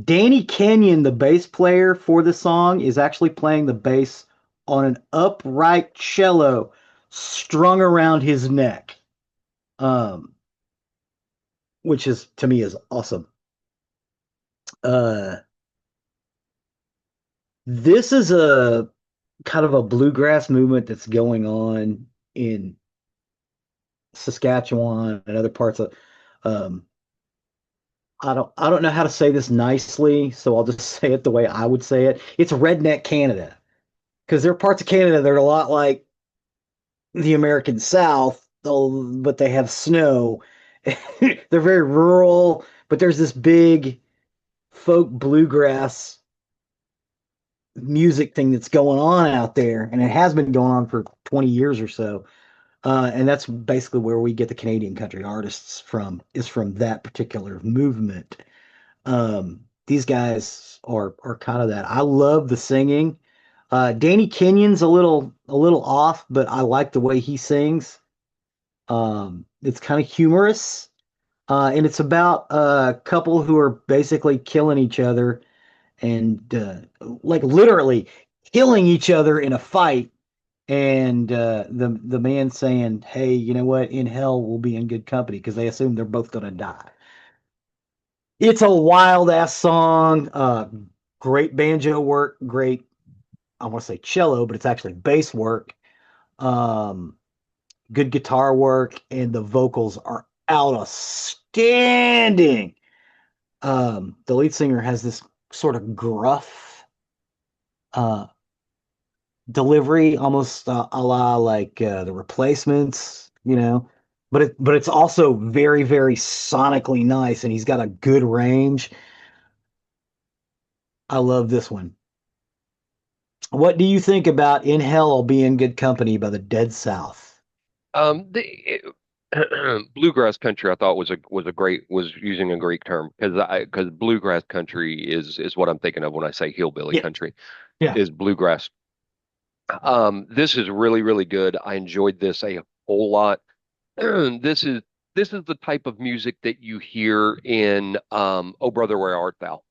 Danny Kenyon, the bass player for the song, is actually playing the bass on an upright cello strung around his neck, um, which is to me is awesome. Uh, this is a kind of a bluegrass movement that's going on in Saskatchewan and other parts of um I don't know how to say this nicely, so I'll just say it the way I would say it. It's redneck Canada because there are parts of Canada that are a lot like the American South, but they have snow. They're very rural, but there's this big folk bluegrass music thing that's going on out there, and it has been going on for 20 years or so. And that's basically where we get the Canadian country artists from, is from that particular movement. These guys are kind of that. I love the singing. Danny Kenyon's a little off, but I like the way he sings. It's kind of humorous, and it's about a couple who are basically killing each other and like literally killing each other in a fight and the man saying, "Hey, you know what? In hell, we'll be in good company," because they assume they're both gonna die. It's a wild ass song. Great banjo work. Great, I want to say cello, but it's actually bass work. Um, Good guitar work, and the vocals are outstanding. The lead singer has this sort of gruff uh, delivery, almost a la like the Replacements, but it's also very very sonically nice, and he's got a good range. I love this one. What do you think about "In Hell I'll Be in Good Company" by the Dead South? The bluegrass country I thought was using a great term because bluegrass country is what I'm thinking of when I say hillbilly Yeah, country yeah. is bluegrass. This is really, really good. I enjoyed this a whole lot. This is this is the type of music that you hear in Oh Brother, Where Art Thou?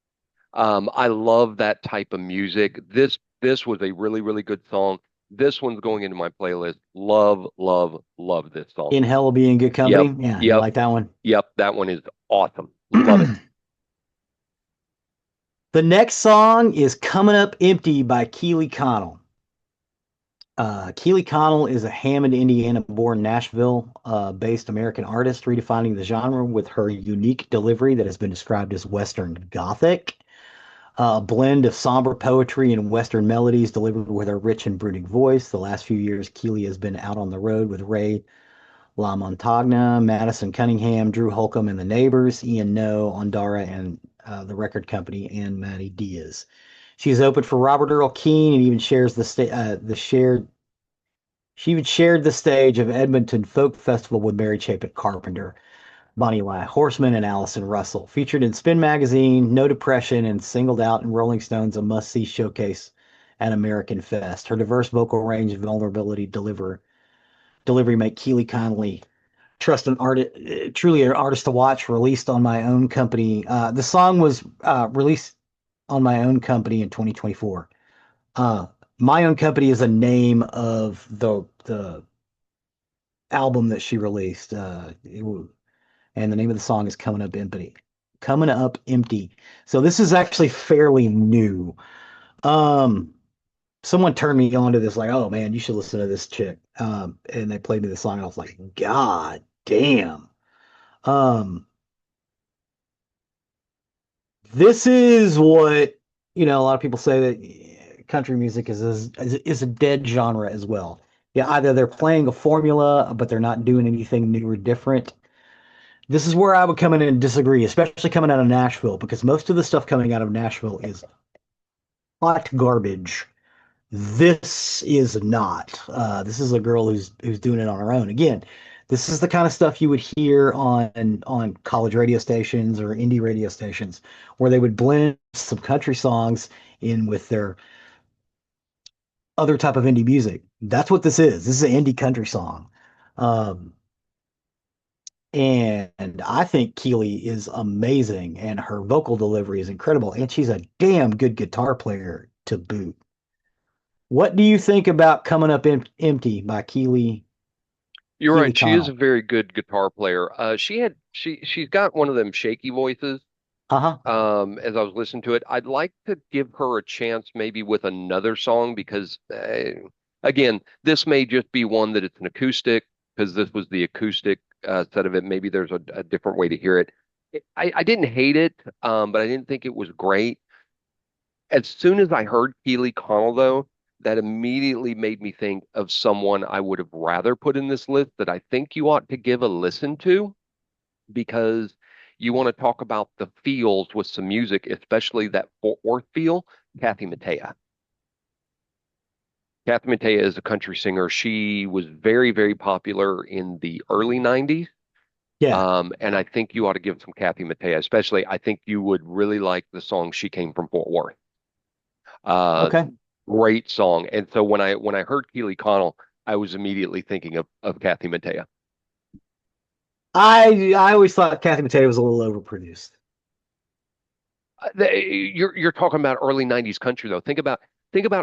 I love that type of music. This was a really, really good song. This one's going into my playlist. Love, love, love this song. "In Hell I'll Be in Good Yep, Company." Yeah, you yep, like that one? yep. That one is awesome. Love it. The next song is Coming Up Empty by Keely Connell. Keely Connell is a Hammond, Indiana born Nashville based American artist, redefining the genre with her unique delivery that has been described as Western Gothic. A blend of somber poetry and Western melodies delivered with her rich and brooding voice. The last few years, Keely has been out on the road with Ray LaMontagna, Madison Cunningham, Drew Holcomb and the Neighbors, Ian Noe, Ondara and the record company, and Matty Diaz. She has opened for Robert Earl Keen and even shares the shared she even shared the stage of Edmonton Folk Festival with Mary Chapin Carpenter, Bonnie Lie Horseman, and Allison Russell. Featured in Spin Magazine, No Depression, and singled out in Rolling Stone's a must-see showcase at American Fest. Her diverse vocal range and vulnerability delivery make Keely Connolly trust an artist, truly an artist to watch. Released on my own company. The song was released on my own company in 2024. Uh, my own company is a name of the album that she released. And the name of the song is Coming Up Empty. Coming Up Empty. So this is actually fairly new. Um, Someone turned me on to this, like, oh man, you should listen to this chick. And they played me the song, and I was like, God damn. Um, this is what, a lot of people say that country music is a dead genre as well. Yeah, either they're playing a formula, but they're not doing anything new or different. This is where I would come in and disagree, especially coming out of Nashville, because most of the stuff coming out of Nashville is hot garbage. This is not. This is a girl who's doing it on her own. Again, this is the kind of stuff you would hear on college radio stations or indie radio stations, where they would blend some country songs in with their other type of indie music. That's what this is. This is an indie country song. Um, and I think Keely is amazing, and her vocal delivery is incredible, and she's a damn good guitar player to boot. What do you think about Coming Up Empty by You're Keely right. She is a Connell? very good guitar player. She's got one of them shaky voices. Uh-huh. As I was listening to it, I'd like to give her a chance maybe with another song because again, this may just be one that it's an acoustic because this was the acoustic set of it. Maybe there's a different way to hear it. I didn't hate it, but I didn't think it was great. As soon as I heard Keely Connell, though, that immediately made me think of someone I would have rather put in this list that I think you ought to give a listen to because you want to talk about the feels with some music, especially that Fort Worth feel. Kathy Mattea. Kathy Mattea is a country singer. She was very, very popular in the early 90s. Yeah. And I think you ought to give some Kathy Mattea, especially I think you would really like the song She Came from Fort Worth. Uh, Okay. Great song. And so when I heard Keely Connell, I was immediately thinking of Kathy Mattea. I always thought Kathy Mattea was a little overproduced. You're talking about early 90s country though. Think about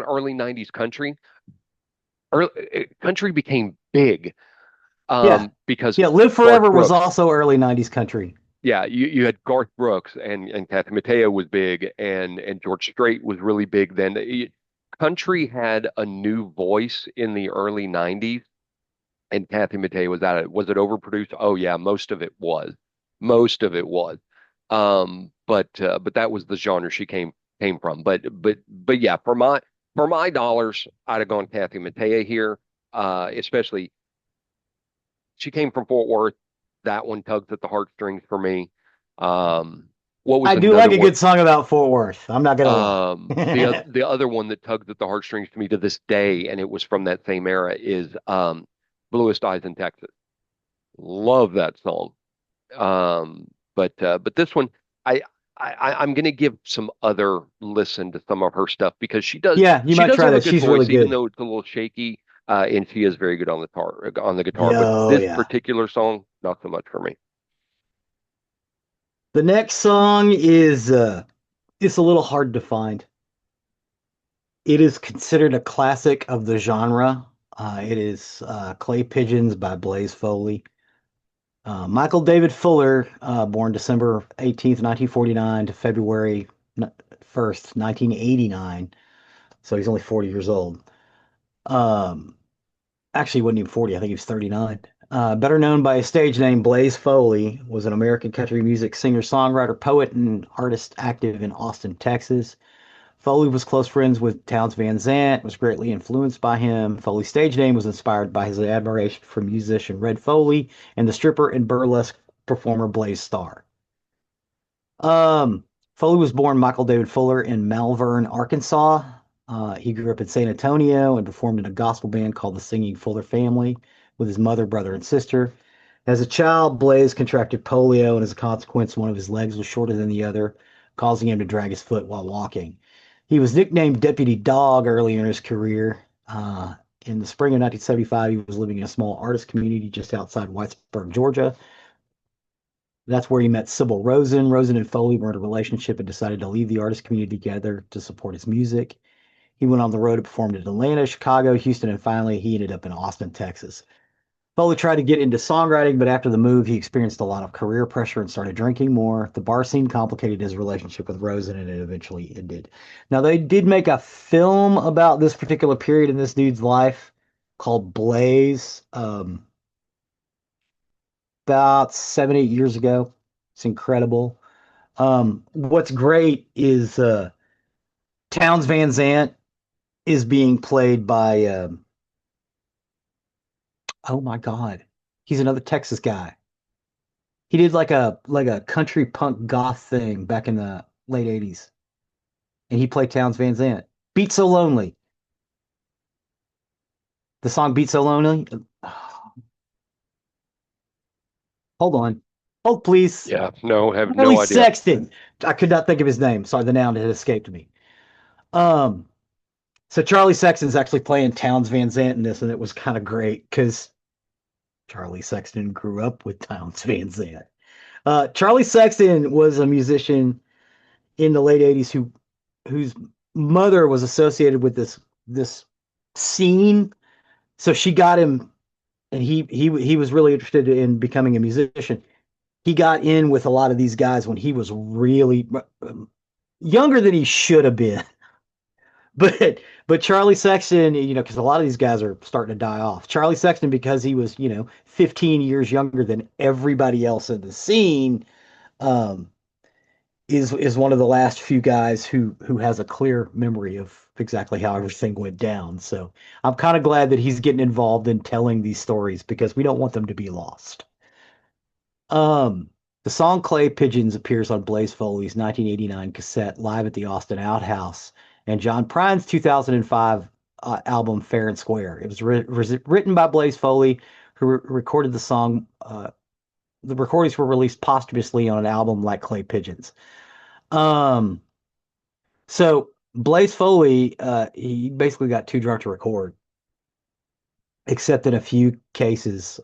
early 90s country. Country became big Yeah. because Yeah, Live Garth Forever was Brooks. also early 90s country. Yeah, you had Garth Brooks and Kathy Mattea was big and George Strait was really big then. Country had a new voice in the early 90s and Kathy Mattea was at it. Was it overproduced? Oh yeah, most of it was. Most of it was. But that was the genre she came from. But yeah, for my dollars, I'd have gone Kathy Mattea here. Especially she came from Fort Worth. That one tugs at the heartstrings for me. Um, what was I do another like a one? good song about Fort Worth. I'm not gonna lie. The other one that tugs at the heartstrings to me to this day, and it was from that same era, is Bluest Eyes in Texas. Love that song. But this one, I, I'm going to give some other listen to some of her stuff because she does Yeah, you she might does try have a that. good She's really voice, even good. though it's a little shaky, and she is very good on the guitar. But Yo, this yeah. particular song, not so much for me. The next song is it's a little hard to find. It is considered a classic of the genre. It is Clay Pigeons by Blaze Foley. Michael David Fuller, born December 18th, 1949 to 1st, 1989. So he's only 40 years old. Um, Actually, he wasn't even 40. I think he was 39. Better known by his stage name, Blaze Foley, was an American country music singer, songwriter, poet, and artist active in Austin, Texas. Foley was close friends with Townes Van Zandt, was greatly influenced by him. Foley's stage name was inspired by his admiration for musician Red Foley and the stripper and burlesque performer Blaze Starr. Um, Foley was born Michael David Fuller in Malvern, Arkansas. He grew up in San Antonio and performed in a gospel band called the Singing Fuller Family with his mother, brother, and sister. As a child, Blaze contracted polio, and as a consequence, one of his legs was shorter than the other, causing him to drag his foot while walking. He was nicknamed Deputy Dog early in his career. In the spring of 1975, he was living in a small artist community just outside Whitesburg, Georgia. That's where he met Sybil Rosen. Rosen and Foley were in a relationship and decided to leave the artist community together to support his music. He went on the road and performed in Atlanta, Chicago, Houston, and finally he ended up in Austin, Texas. Foley tried to get into songwriting, but after the move, he experienced a lot of career pressure and started drinking more. The bar scene complicated his relationship with Rosen, and it eventually ended. Now, they did make a film about this particular period in this dude's life called Blaze about 7, 8 years ago. It's incredible. What's great is Townes Van Zandt is being played by oh my God, he's another Texas guy. He did like a country punk goth thing back in the late 80s, and he played Townes Van Zandt. Beat So Lonely. The song Beat So Lonely. Hold on. Hold please. Yeah, no, have Charlie no idea. Sexton. I could not think of his name. Sorry, the noun had escaped me. Um, so Charlie Sexton's actually playing Townes Van Zandt in this, and it was kind of great because Charlie Sexton grew up with Townes Van Zandt. Charlie Sexton was a musician in the late 80s whose mother was associated with this scene. So she got him, and he was really interested in becoming a musician. He got in with a lot of these guys when he was really younger than he should have been. But Charlie Sexton, because a lot of these guys are starting to die off. Charlie Sexton, because he was 15 years younger than everybody else in the scene, um, is one of the last few guys who has a clear memory of exactly how everything went down. So I'm kind of glad that he's getting involved in telling these stories because we don't want them to be lost. Um, the song Clay Pigeons appears on Blaze Foley's 1989 cassette Live at the Austin Outhouse and John Prine's 2005 album Fair and Square. It was written by Blaze Foley, who recorded the song. The recordings were released posthumously on an album like Clay Pigeons. Um, so Blaze Foley, he basically got too drunk to record, except in a few cases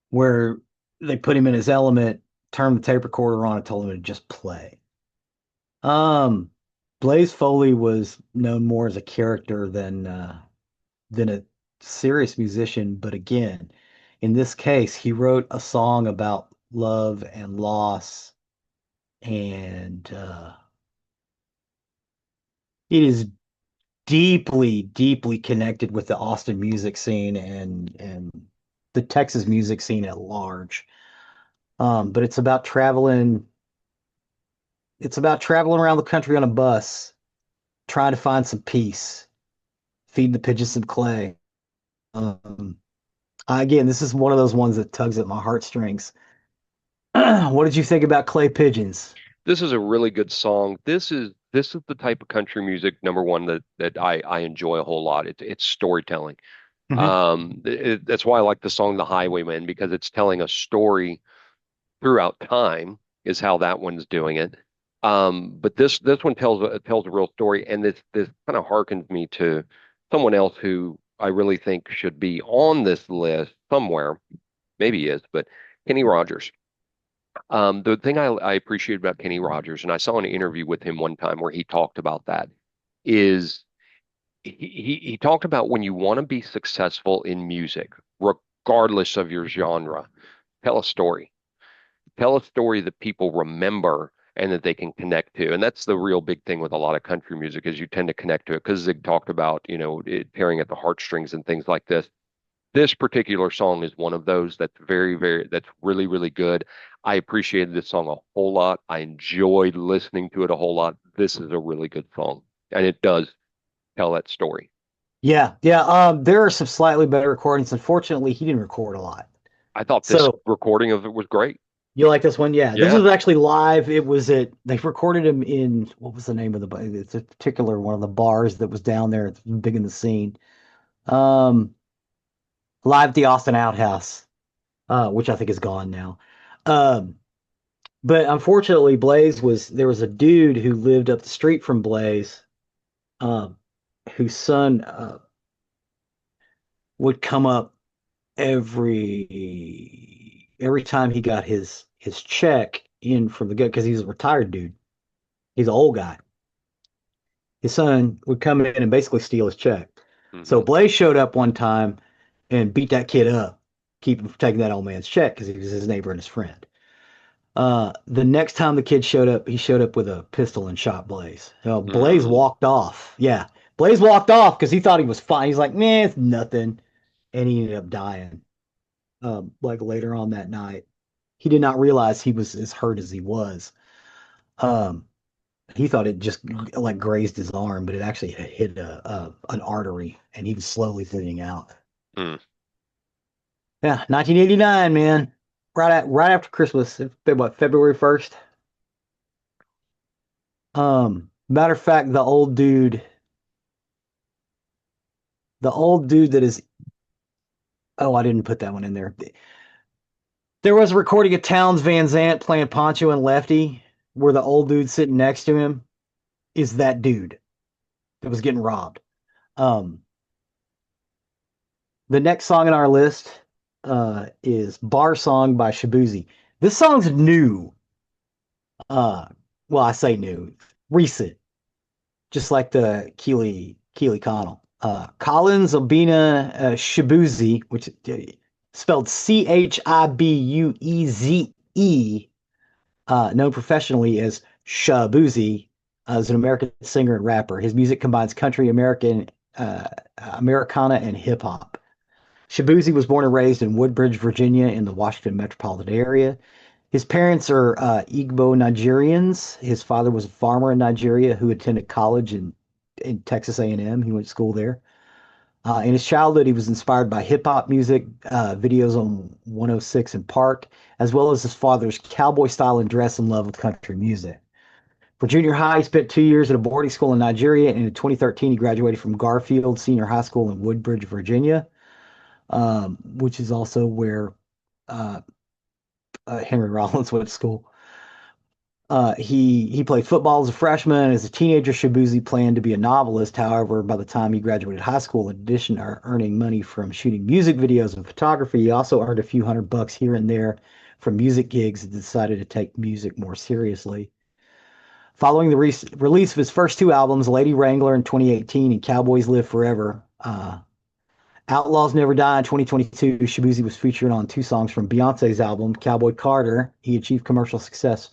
where they put him in his element, turned the tape recorder on, and told him to just play. Um, Blaze Foley was known more as a character than a serious musician, but again, in this case, he wrote a song about love and loss, and it is deeply, deeply connected with the Austin music scene and the Texas music scene at large. But it's about traveling. It's about traveling around the country on a bus, trying to find some peace, feeding the pigeons some clay. Um, Again, this is one of those ones that tugs at my heartstrings. What did you think about Clay Pigeons? This is a really good song. This is the type of country music, number one, that I enjoy a whole lot. It's storytelling. Hmm. That's why I like the song "The Highwayman" because it's telling a story throughout time is how that one's doing it. But this one tells a real story, and this kind of harkens me to someone else who I really think should be on this list somewhere. Maybe he is, but Kenny Rogers. The thing I appreciate about Kenny Rogers, and I saw an interview with him one time where he talked about that, is he talked about when you want to be successful in music, regardless of your genre, tell a story. Tell a story that people remember and that they can connect to. And that's the real big thing with a lot of country music is you tend to connect to it because Zig talked about, it tearing at the heartstrings and things like this. This particular song is one of those that's that's really, really good. I appreciated this song a whole lot. I enjoyed listening to it a whole lot. This is a really good song, and it does tell that story. Yeah, yeah. There are some slightly better recordings. Unfortunately, he didn't record a lot. I thought this So recording of it was great. you like this one? Yeah, this Yeah. was actually live. It was at they recorded him in what was the name of the bar? It's a particular one of the bars that was down there. It's big in the scene. Um, Live at the Austin Outhouse, which I think is gone now. Um, but unfortunately, Blaze was there was a dude who lived up the street from Blaze, um, whose son would come up every time he got his check in from the gut because he's a retired dude. He's an old guy. His son would come in and basically steal his check. So Hmm. Blaze showed up one time and beat that kid up, keep him from taking that old man's check because he was his neighbor and his friend. The next time the kid showed up, he showed up with a pistol and shot Blaze. Blaze Mm. walked off. Yeah, Blaze walked off because he thought he was fine. He's like, man, it's nothing, and he ended up dying. Like later on that night, he did not realize he was as hurt as he was. Um, he thought it just like grazed his arm, but it actually hit a an artery, and he was slowly thinning out. Mm. Yeah, 1989, man. Right after Christmas, what February 1st. Matter of fact, the old dude that is oh, I didn't put that one in there. There was a recording of Towns Van Zant playing Poncho and Lefty, where the old dude sitting next to him is that dude that was getting robbed. Um, the next song on our list is Bar Song by Shabuzi. This song's new. Uh, well, I say new, recent, just like the Keely Connell. Collins Obina Shabuzi, which spelled Chibueze, known professionally as Shabuzi, is an American singer and rapper. His music combines country American, Americana, and hip hop. Shabuzi was born and raised in Woodbridge, Virginia, in the Washington metropolitan area. His parents are Igbo Nigerians. His father was a farmer in Nigeria who attended college in Texas A&M. He went to school there. In his childhood, he was inspired by hip hop music, videos on 106 and Park, as well as his father's cowboy style and dress and love with country music. For junior high, he spent 2 years at a boarding school in Nigeria, and in 2013, he graduated from Garfield Senior High School in Woodbridge, Virginia, which is also where uh, Henry Rollins went to school. He played football as a freshman. As a teenager, Shabuzi planned to be a novelist. However, by the time he graduated high school, in addition to earning money from shooting music videos and photography, he also earned a few $100 here and there from music gigs and decided to take music more seriously. Following the release of his first two albums, Lady Wrangler in 2018 and Cowboys Live Forever, Outlaws Never Die in 2022, Shabuzi was featured on two songs from Beyonce's album, Cowboy Carter. He achieved commercial success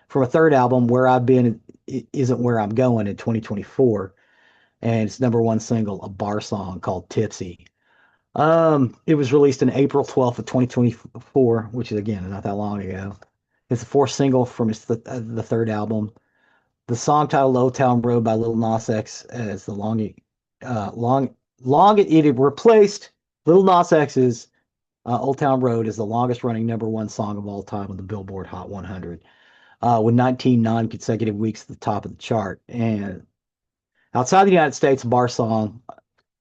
from a third album, Where I've Been Isn't Where I'm Going in 2024. And it's number one single, a bar song called Tipsy. It was released on April 12th of 2024, which is again not that long ago. It's the fourth single from the third album. The song titled Old Town Road by Lil Nas X as the long it replaced Lil Nas X's Old Town Road as the longest running number one song of all time on the Billboard Hot 100, with 19 non-consecutive weeks at the top of the chart. And outside the United States, bar song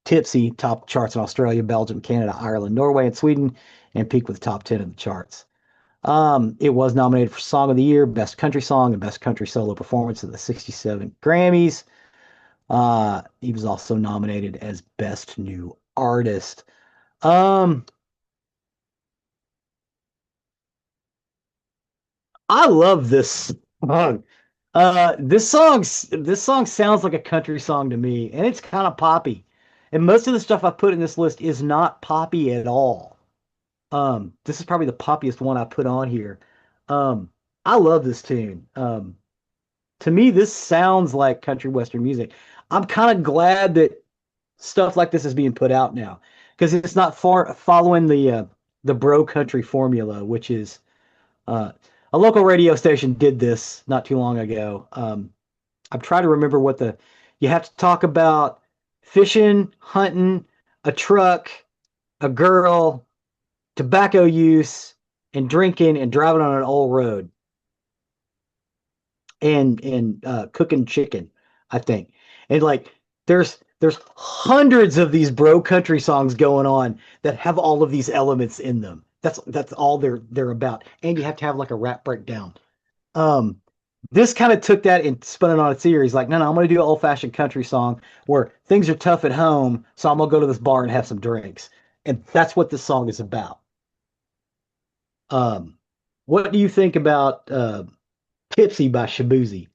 Tipsy top charts in Australia, Belgium, Canada, Ireland, Norway, and Sweden, and peaked with the top 10 of the charts. It was nominated for Song of the Year, Best Country Song, and Best Country Solo Performance at the 67 Grammys. He was also nominated as Best New Artist. Um, I love this song. This song sounds like a country song to me, and it's kind of poppy. And most of the stuff I put in this list is not poppy at all. This is probably the poppiest one I put on here. Um, I love this tune. To me, this sounds like country western music. I'm kind of glad that stuff like this is being put out now because it's not far following the bro country formula, which is uh, a local radio station did this not too long ago. I'm trying to remember what the you have to talk about fishing, hunting, a truck, a girl, tobacco use, and drinking and driving on an old road and cooking chicken, I think. And like there's hundreds of these bro country songs going on that have all of these elements in them. That's all they're about. And you have to have like a rap breakdown. Um, this kind of took that and spun it on a series. Like, no, no, I'm going to do an old fashioned country song where things are tough at home, so I'm going to go to this bar and have some drinks, and that's what this song is about. Um, what do you think about Tipsy by Shabuzi?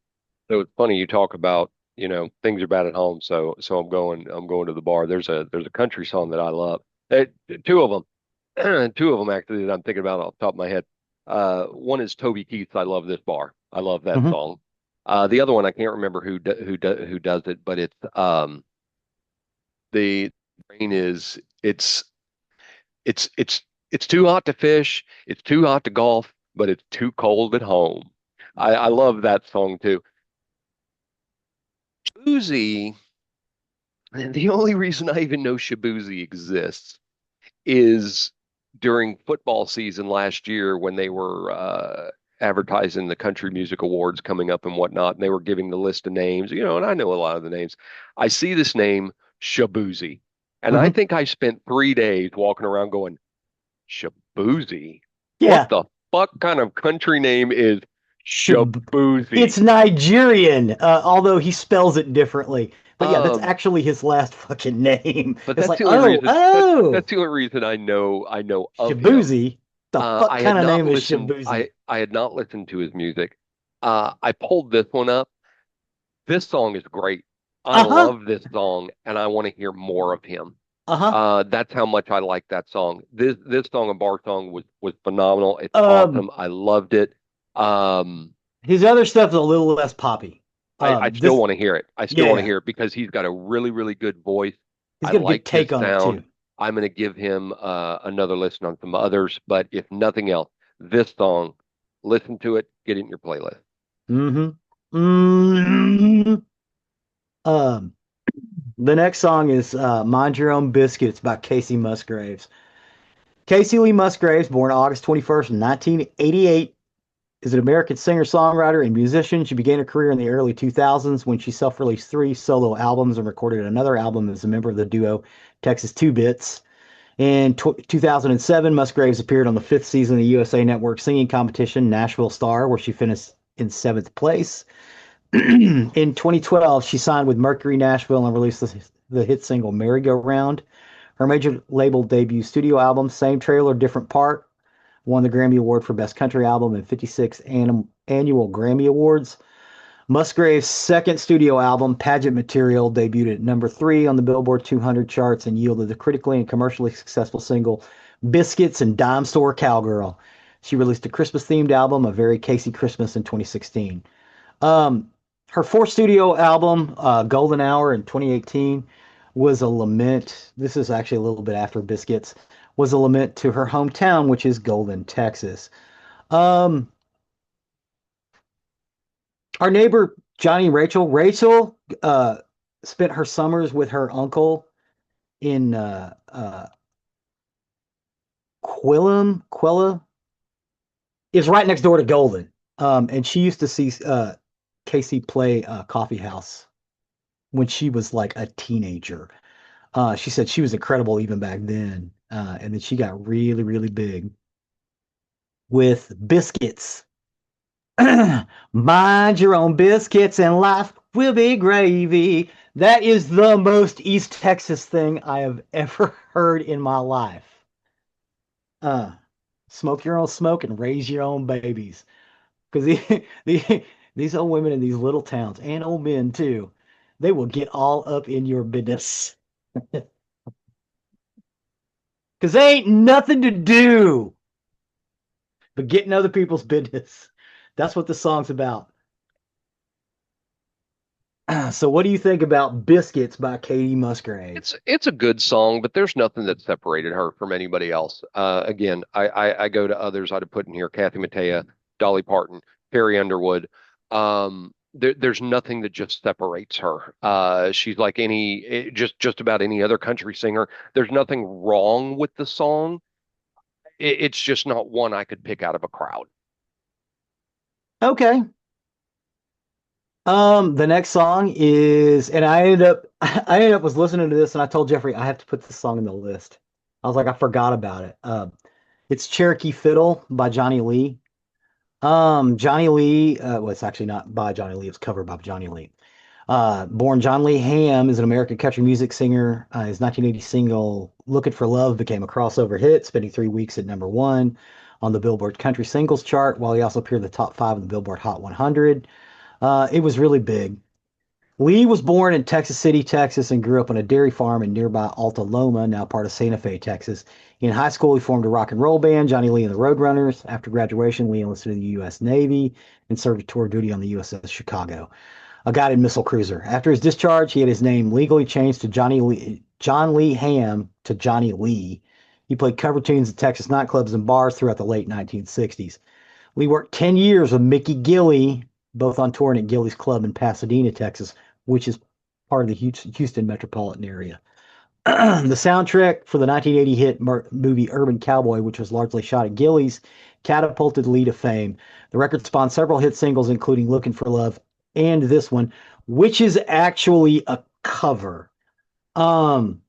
So it's funny you talk about, things are bad at home, so I'm going to the bar. There's a country song that I love. Eh, Two of them, two of them actually that I'm thinking about off the top of my head. One is Toby Keith's "I Love This Bar." I love that Hmm. song. The other one I can't remember who does it, but it's the rain is it's it's too hot to fish, it's too hot to golf, but it's too cold at home. I love that song too. Uzi. And the only reason I even know Shabuzi exists is during football season last year when they were advertising the Country Music Awards coming up and whatnot, and they were giving the list of names, and I know a lot of the names. I see this name, Shabuzi, and I Hmm. think I spent 3 days walking around going, Shabuzi? What Yeah, the fuck kind of country name is Shab- it's Shabuzi? Nigerian, although he spells it differently. But yeah, that's Um, actually his last fucking name. but It's that's like, the only oh, reason oh, that's the only reason I know of him. Shabuzi. The fuck I had kind of not name is listened. Shabuzi? I had not listened to his music. I pulled this one up. This song is great. I Uh-huh. love this song, and I want to hear more of him. Uh-huh. That's how much I like that song. This song, a bar song, was phenomenal. It's Um, awesome. I loved it. Um, his other stuff is a little less poppy. I still This, want to hear it. I still yeah, want to yeah. hear it because he's got a really, really good voice. He's I got a good like his take on it sound. too. I'm going to give him another listen on some others, but if nothing else, this song, listen to it, get it in your playlist. Mm-hmm. Mm-hmm. Um, the next song is Mind Your Own Biscuits by Casey Musgraves. Casey Lee Musgraves, born August 21st, 1988, is an American singer-songwriter and musician. She began her career in the early 2000s when she self-released three solo albums and recorded another album as a member of the duo Texas Two Bits. In 2007, Musgraves appeared on the fifth season of the USA Network singing competition Nashville Star, where she finished in seventh place. In 2012, she signed with Mercury Nashville and released the hit single Merry Go Round. Her major label debut studio album, Same Trailer, Different Part, won the Grammy Award for Best Country Album and 56 annual Grammy Awards. Musgrave's second studio album, Pageant Material, debuted at number three on the Billboard 200 charts and yielded the critically and commercially successful single Biscuits and Dime Store Cowgirl. She released a Christmas themed album, A Very Casey Christmas, in 2016. Um, Her fourth studio album, Golden Hour in 2018, was a lament. This is actually a little bit after Biscuits, was a lament to her hometown, which is Golden, Texas. Um, our neighbor Johnny and Rachel spent her summers with her uncle in Quilla is right next door to Golden. And she used to see Casey play Coffee House when she was like a teenager. She said she was incredible even back then. And then she got really, really big with biscuits. Mind your own biscuits and life will be gravy. That is the most East Texas thing I have ever heard in my life. Uh, Smoke your own smoke and raise your own babies. Because these old women in these little towns and old men too, they will get all up in your business. Because they ain't nothing to do but getting other people's business. That's what the song's about. So, what do you think about Biscuits by Katie Musgrave? It's a good song, but there's nothing that separated her from anybody else. Again, I go to others I'd have put in here: Kathy Mattea, Dolly Parton, Carrie Underwood. There's nothing that just separates her. She's like just about any other country singer. There's nothing wrong with the song. It's just not one I could pick out of a crowd. Okay. The next song is, and I ended up was listening to this, and I told Jeffrey I have to put this song in the list. I was like, I forgot about it. It's Cherokee Fiddle by Johnny Lee. Johnny Lee, well, it's actually not by Johnny Lee, it's covered by Johnny Lee. Born John Lee Ham is an American country music singer. His 1980 single "Looking for Love" became a crossover hit, spending 3 weeks at #1 on the Billboard Country Singles chart, while he also appeared in the top five of the Billboard Hot 100. It was really big. Lee was born in Texas City, Texas, and grew up on a dairy farm in nearby Alta Loma, now part of Santa Fe, Texas. In high school, he formed a rock and roll band, Johnny Lee and the Roadrunners. After graduation, Lee enlisted in the U.S. Navy and served tour duty on the USS Chicago, a guided missile cruiser. After his discharge, he had his name legally changed to John Lee Ham to Johnny Lee. He played cover tunes at Texas nightclubs and bars throughout the late 1960s. We worked 10 years with Mickey Gilley, both on tour and at Gilley's Club in Pasadena, Texas, which is part of the Houston metropolitan area. The soundtrack for the 1980 hit movie Urban Cowboy, which was largely shot at Gilley's, catapulted Lee to fame. The record spawned several hit singles, including Looking for Love and this one, which is actually a cover. Um,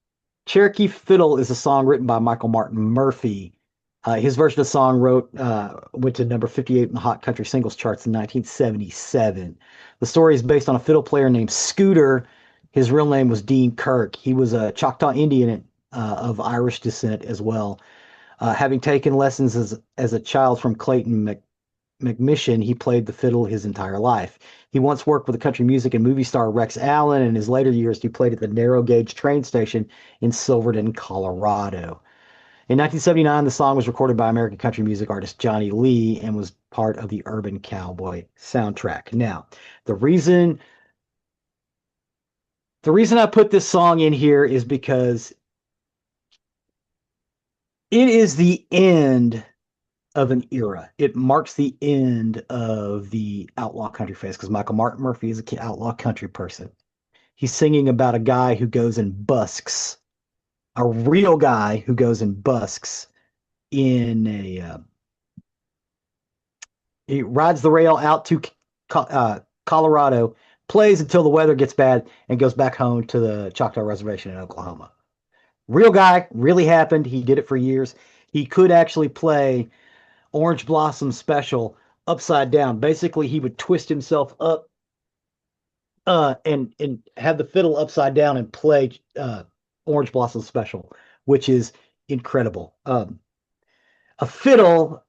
Cherokee Fiddle is a song written by Michael Martin Murphey. His version of the song went to number 58 in the Hot Country Singles charts in 1977. The story is based on a fiddle player named Scooter. His real name was Dean Kirk. He was a Choctaw Indian of Irish descent as well. Having taken lessons as a child from Clayton McMission, he played the fiddle his entire life. He once worked with the country music and movie star Rex Allen. In his later years, he played at the narrow gauge train station in Silverton, Colorado. In 1979, the song was recorded by American country music artist Johnny Lee and was part of the Urban Cowboy soundtrack. Now, the reason the reason I put this song in here is because it is the end of an era. It marks the end of the outlaw country phase because Michael Martin Murphey is an outlaw country person. He's singing about a guy who goes and busks, a real guy who goes and busks in he rides the rail out to Colorado, plays until the weather gets bad, and goes back home to the Choctaw Reservation in Oklahoma. Real guy, really happened. He did it for years. He could actually play Orange Blossom Special upside down. Basically, he would twist himself up and have the fiddle upside down and play Orange Blossom Special, which is incredible. A fiddle,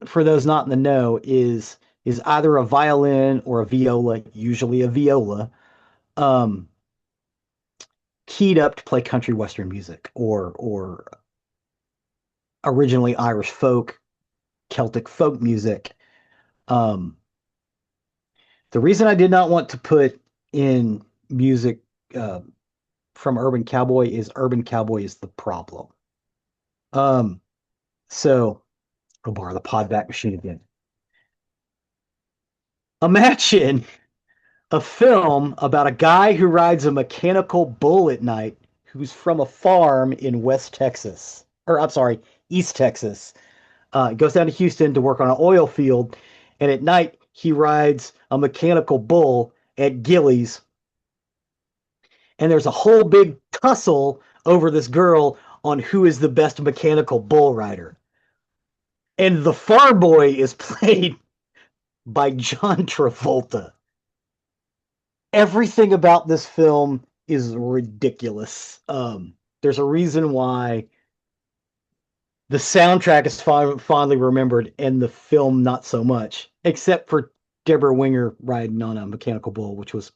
for those not in the know, is either a violin or a viola, usually a viola, um, keyed up to play country western music or originally Irish folk, Celtic folk music. Um, the reason I did not want to put in music uh, from Urban Cowboy is Urban Cowboy is the problem. Um, so I'll borrow the pod back machine again. Imagine a film about a guy who rides a mechanical bull at night who's from a farm in West Texas, or I'm sorry, East Texas. Goes down to Houston to work on an oil field, and at night he rides a mechanical bull at Gilley's, and there's a whole big tussle over this girl on who is the best mechanical bull rider. And the farm boy is played by John Travolta. Everything about this film is ridiculous. There's a reason why the soundtrack is fondly remembered and the film not so much, except for Deborah Winger riding on a mechanical bull, which was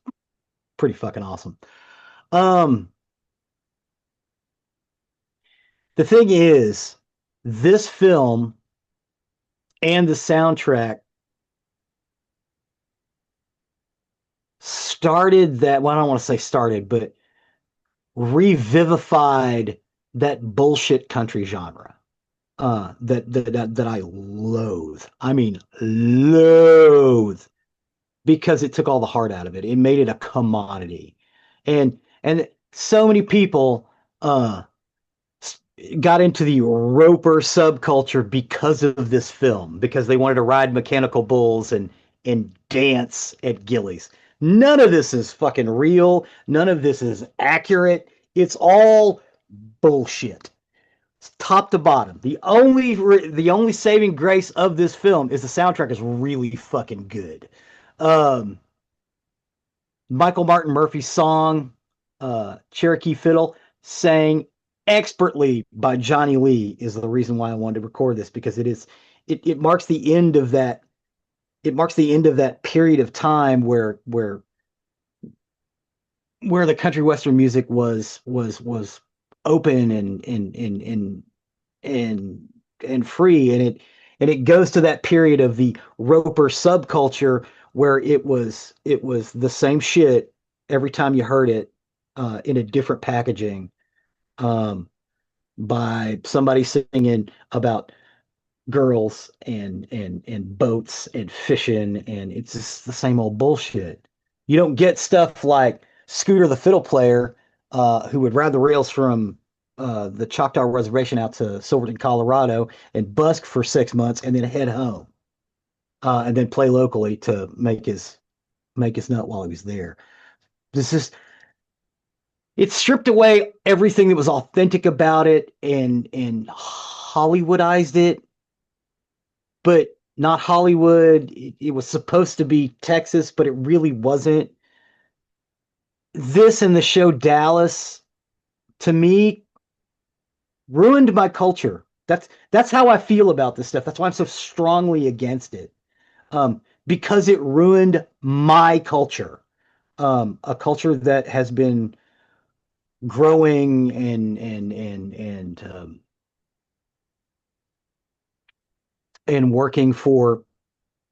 pretty fucking awesome. Um, the thing is, this film and the soundtrack started that, well, I don't want to say started, but revivified that bullshit country genre. That I loathe. I mean, loathe because it took all the heart out of it. It made it a commodity, and so many people uh got into the roper subculture because of this film, because they wanted to ride mechanical bulls and dance at Gillies. None of this is fucking real. None of this is accurate. It's all bullshit. It's top to bottom. The only saving grace of this film is the soundtrack is really fucking good. Um, Michael Martin Murphy's song, Cherokee Fiddle, sang expertly by Johnny Lee, is the reason why I wanted to record this, because it marks the end of that. It marks the end of that period of time where the country western music was open and and free, and it goes to that period of the roper subculture where it was the same shit every time you heard it, in a different packaging, um, by somebody singing about girls and boats and fishing, and it's just the same old bullshit. You don't get stuff like Scooter the fiddle player, who would ride the rails from the Choctaw Reservation out to Silverton, Colorado, and busk for 6 months and then head home, and then play locally to make his nut while he was there. This is It stripped away everything that was authentic about it and Hollywoodized it, but not Hollywood. It was supposed to be Texas, but it really wasn't. This and the show Dallas, to me, ruined my culture. That's how I feel about this stuff. That's why I'm so strongly against it. Because it ruined my culture. A culture that has been growing and working for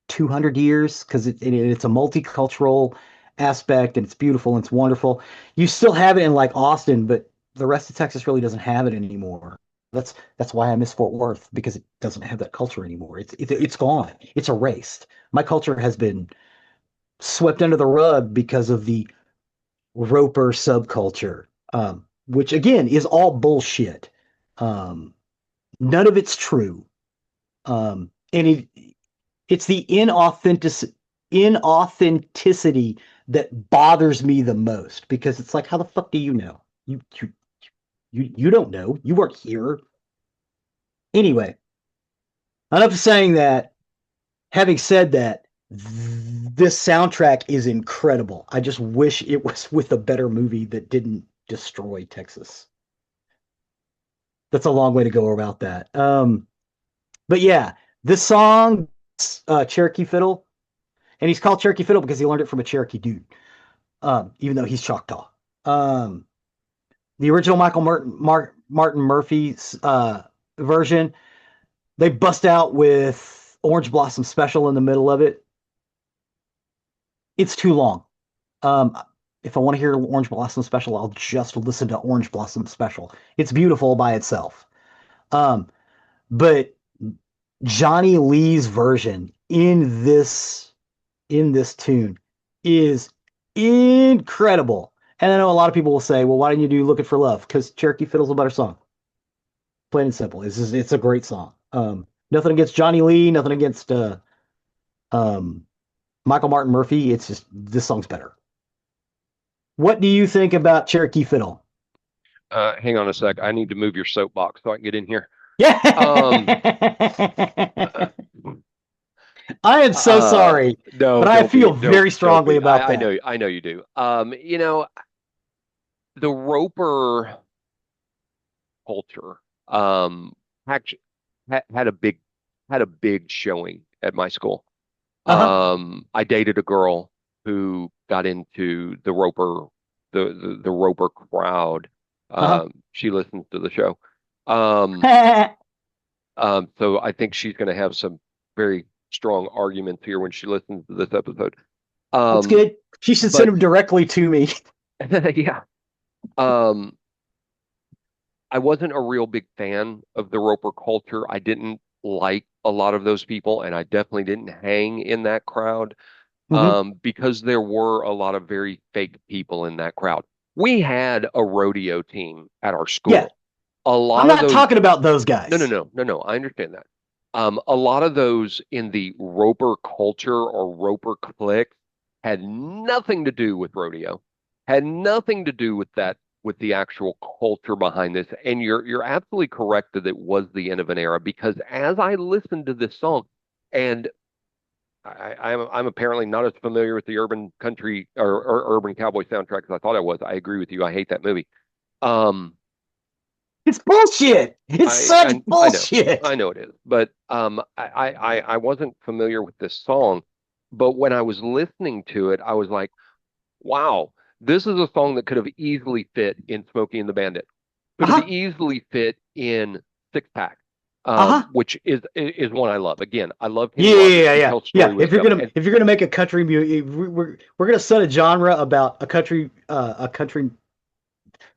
200 years, because it's a multicultural aspect, and it's beautiful and it's wonderful. You still have it in like Austin, but the rest of Texas really doesn't have it anymore. That's why I miss Fort Worth, because it doesn't have that culture anymore. It's gone. It's erased. My culture has been swept under the rug because of the roper subculture, which again is all bullshit. Um, None of it's true. And it's the inauthenticity that bothers me the most, because it's like, how the fuck do you know? You don't know. You weren't here. Anyway, enough of saying that. Having said that, this soundtrack is incredible. I just wish it was with a better movie that didn't destroy Texas. That's a long way to go about that. But yeah, this song, Cherokee Fiddle, and he's called Cherokee Fiddle because he learned it from a Cherokee dude, even though he's Choctaw. Um, the original Martin Murphy's version, they bust out with Orange Blossom Special in the middle of it. It's too long. Um, if I want to hear Orange Blossom Special, I'll just listen to Orange Blossom Special. It's beautiful by itself. Um, but Johnny Lee's version in this tune is incredible. And I know a lot of people will say, well, why didn't you do Looking for Love? Because Cherokee Fiddle's a better song. Plain and simple. It's a great song. Nothing against Johnny Lee, nothing against um, Michael Martin Murphy. It's just this song's better. What do you think about Cherokee Fiddle? Hang on a sec. I need to move your soapbox so I can get in here. Yeah. Um, uh, I am so sorry, no, but I don't be, feel very don't strongly be. about I that. know, I know you do. The Roper culture, actually had a big showing at my school. Uh-huh. I dated a girl who got into the Roper crowd. Uh-huh. She listens to the show. Um, so I think she's going to have some very strong arguments here when she listens to this episode. That's Um, good. She should send but them directly to me. yeah, um, I wasn't a real big fan of the Roper culture. I didn't like a lot of those people, and I definitely didn't hang in that crowd Hmm. because there were a lot of very fake people in that crowd. We had a rodeo team at our Yeah, school. A I'm lot of not those, talking about those no, no, guys. no, no, no, I understand that. A lot of those in the Roper culture or Roper clique had nothing to do with rodeo, had nothing to do with that, with the actual culture behind this. And you're absolutely correct that it was the end of an era because as I listened to this song, and I'm apparently not as familiar with the urban country or urban cowboy soundtrack as I thought I was. I agree with you. I hate that movie. Um, It's bullshit. It's such I know, bullshit. I know it is, but I wasn't familiar with this song, but when I was listening to it, I was like, wow, this is a song that could have easily fit in Smokey and the Bandit, could have Uh-huh. easily fit in Six Pack, Uh-huh. which is one I love. Again, I love Kenny Yeah, Rogers. yeah, He yeah, tells story yeah. with stuff, and If you're gonna make a country music, we're gonna set a genre about a country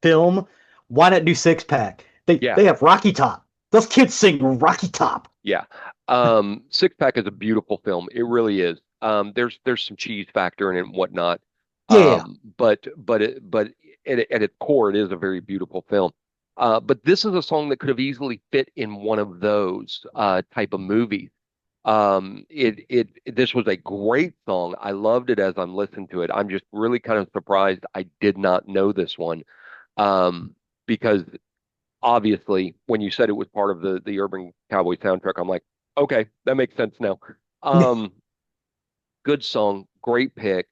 film. Why not do Six Pack? yeah, They have Rocky Top. Those kids sing Rocky Top. yeah. Six Pack is a beautiful film. It really is. There's some cheese factor in it and whatnot. Yeah, yeah. But at its core, it is a very beautiful film. But this is a song that could have easily fit in one of those type of movies. This was a great song. I loved it as I'm listening to it. I'm just really kind of surprised I did not know this one. Because obviously when you said it was part of the Urban Cowboy soundtrack, I'm like, okay, that makes sense now. Yeah. Um, good song, great pick.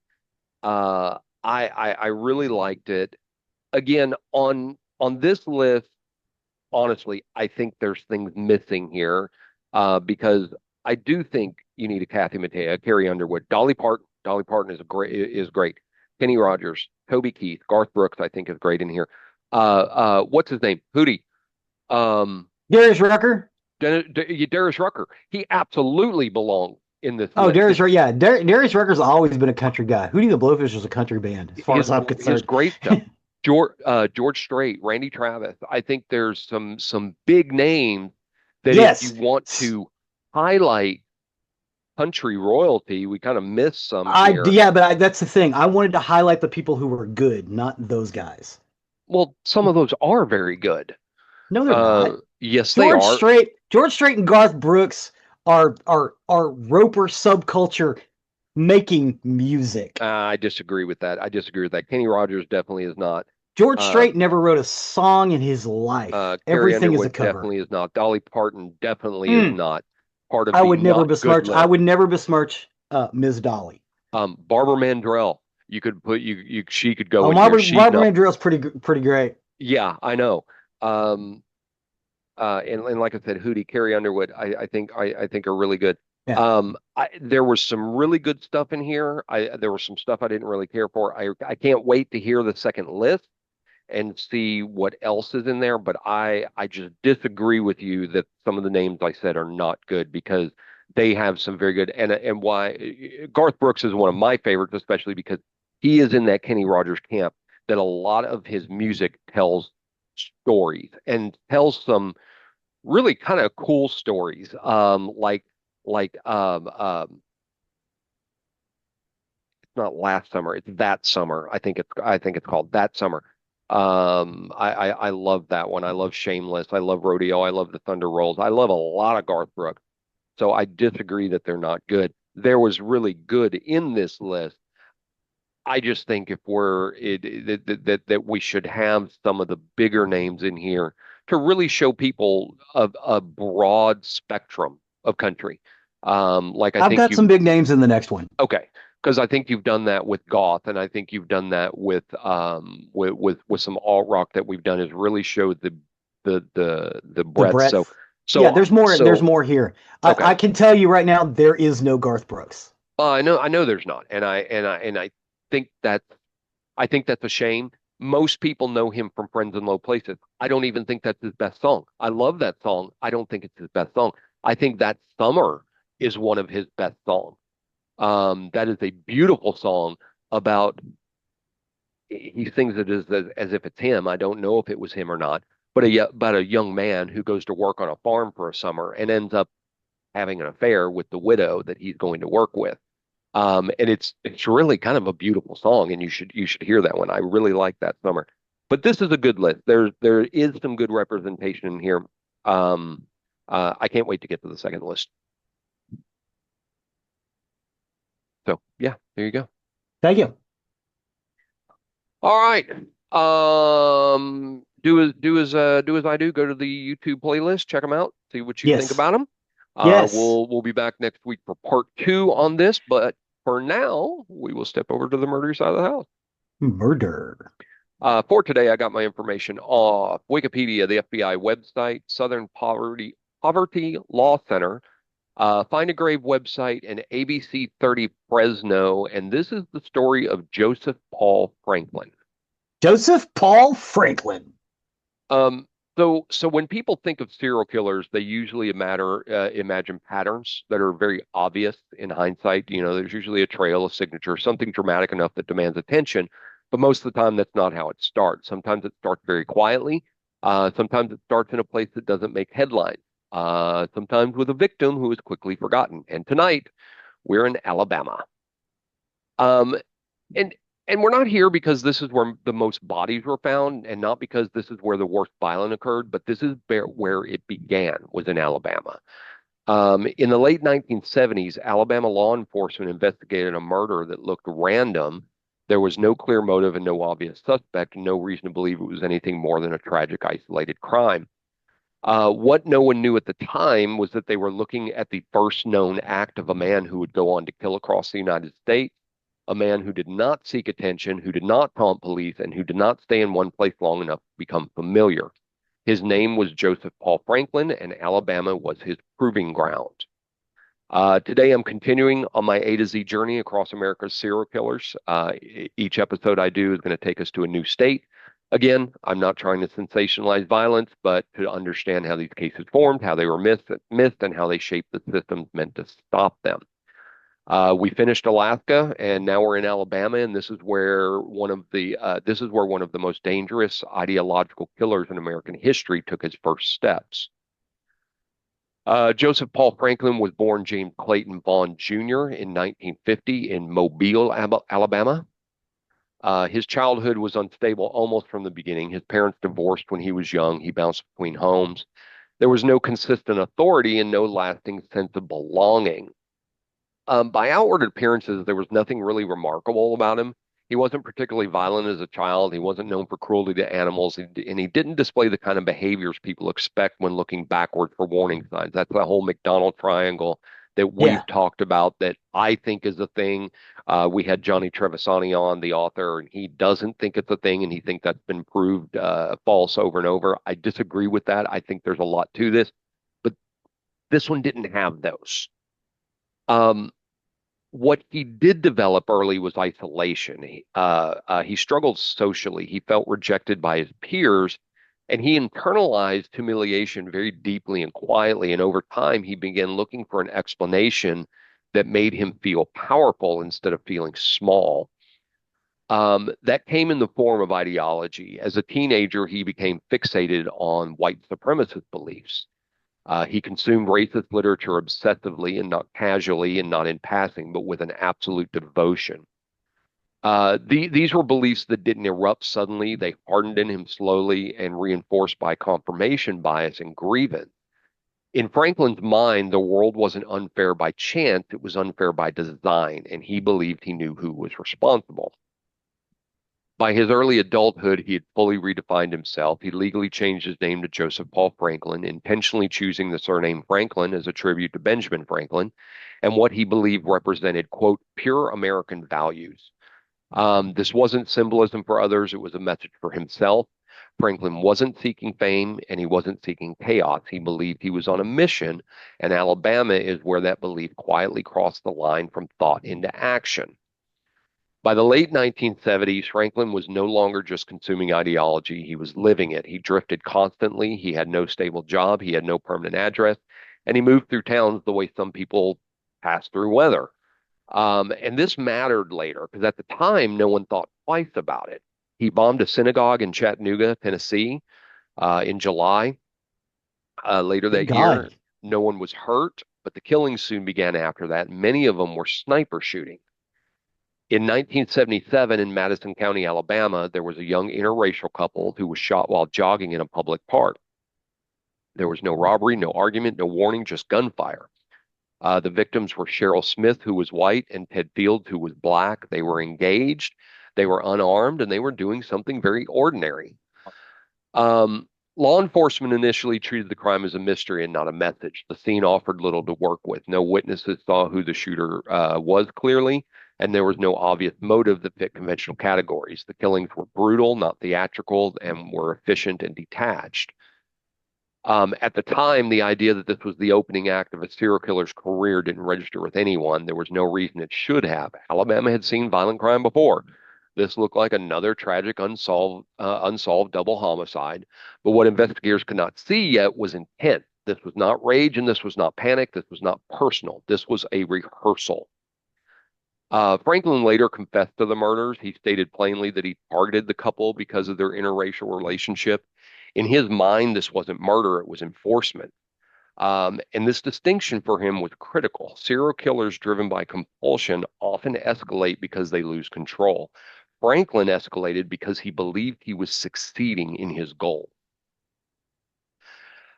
I really liked it. Again, on this list, honestly, I think there's things missing here because I do think you need a Kathy Mattea, Carrie Underwood, Dolly Parton. Dolly Parton is great. Kenny Rogers, Toby Keith, Garth Brooks, I think is great in here. What's his name? Hootie. Um, Darius Rucker. Darius Rucker. He absolutely belongs in this Oh, list. Darius Rucker. Yeah, Darius Rucker's always been a country guy. Hootie the Blowfish was a country band, as far as I'm His concerned. great stuff. George Strait, Randy Travis. I think there's some big names that if you Yes. want to highlight country royalty, we kind of miss some I here. yeah, but that's the thing. I wanted to highlight the people who were good, not those guys. Well, some of those are very good. No, they're not. Yes, they are. George Strait and Garth Brooks are Roper subculture making music. I disagree with that. I disagree with that. Kenny Rogers definitely is not. George Uh, Strait never wrote a song in his life. Carrie Everything is a Underwood cover. definitely is not. Dolly Parton definitely is Mm, not part of the not good I list. would never besmirch Ms. Dolly. Barbara Mandrell, you could put you she could go Oh, in here. She's Barbara not. Mandrell's pretty great. Yeah, I know. Um, and like I said, Hootie, Carrie Underwood, I think are really good. Yeah. There was some really good stuff in here. There was some stuff I didn't really care for. I can't wait to hear the second list and see what else is in there. But I just disagree with you that some of the names I said are not good because they have some very good and why Garth Brooks is one of my favorites, especially because he is in that Kenny Rogers camp that a lot of his music tells stories and tells some really kind of cool stories. Like it's not last summer, it's that summer. I think it's called that summer. I love that one. I love Shameless. I love Rodeo. I love the Thunder Rolls. I love a lot of Garth Brooks. So I disagree that they're not good. There was really good in this list. I just think if that we should have some of the bigger names in here to really show people a broad spectrum of country. Like I I've think got you some big names in the next one. okay, because I think you've done that with goth, and I think you've done that with some alt rock that we've done is really showed the The breadth. So breadth. Yeah, so there's so more here. okay. I can tell you right now, there is no Garth Brooks. I know there's not, and I think that I think that's a shame. Most people know him from Friends in Low Places. I don't even think that's his best song. I love that song. I don't think it's his best song. I think that Summer is one of his best songs. That is a beautiful song about, he sings it as if it's him. I don't know if it was him or not, but about a young man who goes to work on a farm for a summer and ends up having an affair with the widow that he's going to work with. And it's really kind of a beautiful song, and you should hear that one. I really like that summer. But this is a good list. There is some good representation in here. Um, I can't wait to get to the second list. So yeah, there you go. Thank you. All right. Do as I do. Go to the YouTube playlist, check them out, see what you think Yes. about them. Yes. We'll be back next week for part two on this, but for now, we will step over to the murder side of the house. Murder. For today, I got my information off Wikipedia, the FBI website, Southern Poverty Law Center, Find a Grave website, and ABC 30 Fresno. And this is the story of Joseph Paul Franklin. Joseph Paul Franklin. Um, so when people think of serial killers, they usually imagine patterns that are very obvious in hindsight. You know, there's usually a trail, a signature, something dramatic enough that demands attention. But most of the time, that's not how it starts. Sometimes it starts very quietly. Sometimes it starts in a place that doesn't make headlines. Sometimes with a victim who is quickly forgotten. And tonight, we're in Alabama. Um, and and we're not here because this is where the most bodies were found, and not because this is where the worst violence occurred, but this is where it began, was in Alabama. In the late 1970s, Alabama law enforcement investigated a murder that looked random. There was no clear motive and no obvious suspect, and no reason to believe it was anything more than a tragic, isolated crime. What no one knew at the time was that they were looking at the first known act of a man who would go on to kill across the United States, a man who did not seek attention, who did not taunt police, and who did not stay in one place long enough to become familiar. His name was Joseph Paul Franklin, and Alabama was his proving ground. Today, I'm continuing on my A to Z journey across America's serial killers. Each episode I do is going to take us to a new state. Again, I'm not trying to sensationalize violence, but to understand how these cases formed, how they were missed, and how they shaped the systems meant to stop them. We finished Alaska, and now we're in Alabama, and this is where one of the most dangerous ideological killers in American history took his first steps. Joseph Paul Franklin was born James Clayton Vaughn Jr. in 1950 in Mobile, Alabama. His childhood was unstable almost from the beginning. His parents divorced when he was young. He bounced between homes. There was no consistent authority and no lasting sense of belonging. By outward appearances, there was nothing really remarkable about him. He wasn't particularly violent as a child. He wasn't known for cruelty to animals, and he didn't display the kind of behaviors people expect when looking backward for warning signs. That's the whole McDonald triangle that we've Yeah. talked about that I think is a thing. We had Johnny Trevisani on, the author, and he doesn't think it's a thing, and he thinks that's been proved false over and over. I disagree with that. I think there's a lot to this, but this one didn't have those. Um, what he did develop early was isolation. He struggled socially. He felt rejected by his peers, and he internalized humiliation very deeply and quietly. And over time, he began looking for an explanation that made him feel powerful instead of feeling small. That came in the form of ideology. As a teenager, he became fixated on white supremacist beliefs. He consumed racist literature obsessively and not casually and not in passing, but with an absolute devotion. These were beliefs that didn't erupt suddenly. They hardened in him slowly and reinforced by confirmation bias and grievance. In Franklin's mind, the world wasn't unfair by chance, it was unfair by design, and he believed he knew who was responsible. By his early adulthood, he had fully redefined himself. He legally changed his name to Joseph Paul Franklin, intentionally choosing the surname Franklin as a tribute to Benjamin Franklin and what he believed represented, quote, pure American values. This wasn't symbolism for others, it was a message for himself. Franklin wasn't seeking fame and he wasn't seeking chaos. He believed he was on a mission, and Alabama is where that belief quietly crossed the line from thought into action. By the late 1970s, Franklin was no longer just consuming ideology, he was living it. He drifted constantly, he had no stable job, he had no permanent address, and he moved through towns the way some people pass through weather. And this mattered later because at the time, no one thought twice about it. He bombed a synagogue in Chattanooga, Tennessee, in July. Later Good that God. year, no one was hurt, but the killings soon began after that. Many of them were sniper shooting. In 1977, in Madison County, Alabama, there was a young interracial couple who was shot while jogging in a public park. There was no robbery, no argument, no warning, just gunfire. The victims were Cheryl Smith, who was white, and Ted Fields, who was black. They were engaged, they were unarmed, and they were doing something very ordinary. Um, Law enforcement initially treated the crime as a mystery and not a message. The scene offered little to work with. No witnesses saw who the shooter was clearly, and there was no obvious motive that fit conventional categories. The killings were brutal, not theatrical, and were efficient and detached. At the time, the idea that this was the opening act of a serial killer's career didn't register with anyone. There was no reason it should have. Alabama had seen violent crime before. This looked like another tragic unsolved double homicide. But what investigators could not see yet was intent. This was not rage and this was not panic. This was not personal. This was a rehearsal. Franklin later confessed to the murders. He stated plainly that he targeted the couple because of their interracial relationship. In his mind, this wasn't murder, it was enforcement. And this distinction for him was critical. Serial killers driven by compulsion often escalate because they lose control. Franklin escalated because he believed he was succeeding in his goal.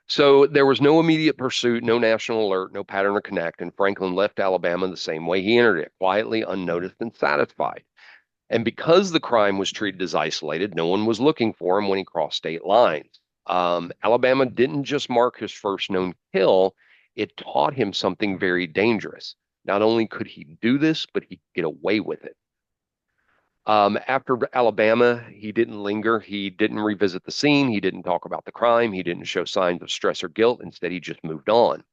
So there was no immediate pursuit, no national alert, no pattern or connect, and Franklin left Alabama the same way he entered it, quietly, unnoticed, and satisfied. And because the crime was treated as isolated, no one was looking for him when he crossed state lines. Alabama didn't just mark his first known kill, it taught him something very dangerous. Not only could he do this, but he could get away with it. After Alabama, he didn't linger. He didn't revisit the scene. He didn't talk about the crime. He didn't show signs of stress or guilt. Instead, he just moved on.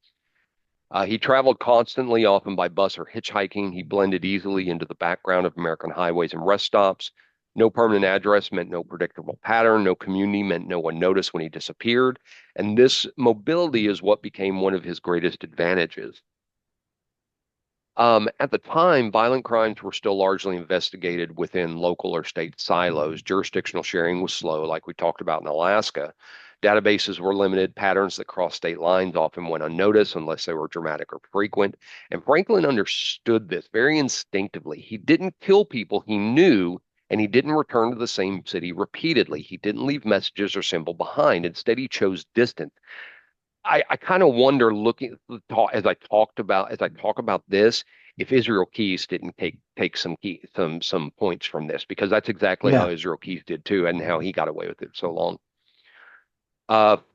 He traveled constantly, often by bus or hitchhiking. He blended easily into the background of American highways and rest stops. No permanent address meant no predictable pattern. No community meant no one noticed when he disappeared. And this mobility is what became one of his greatest advantages. At the time, violent crimes were still largely investigated within local or state silos. Jurisdictional sharing was slow, like we talked about in Alaska. Databases were limited. Patterns that crossed state lines often went unnoticed unless they were dramatic or frequent. And Franklin understood this very instinctively. He didn't kill people he knew, and he didn't return to the same city repeatedly. He didn't leave messages or symbol behind. Instead, he chose distance. I kind of wonder looking as I talk about this, if Israel Keys didn't take some points from this, because that's exactly how Yeah. Israel Keys did too, and how he got away with it so long.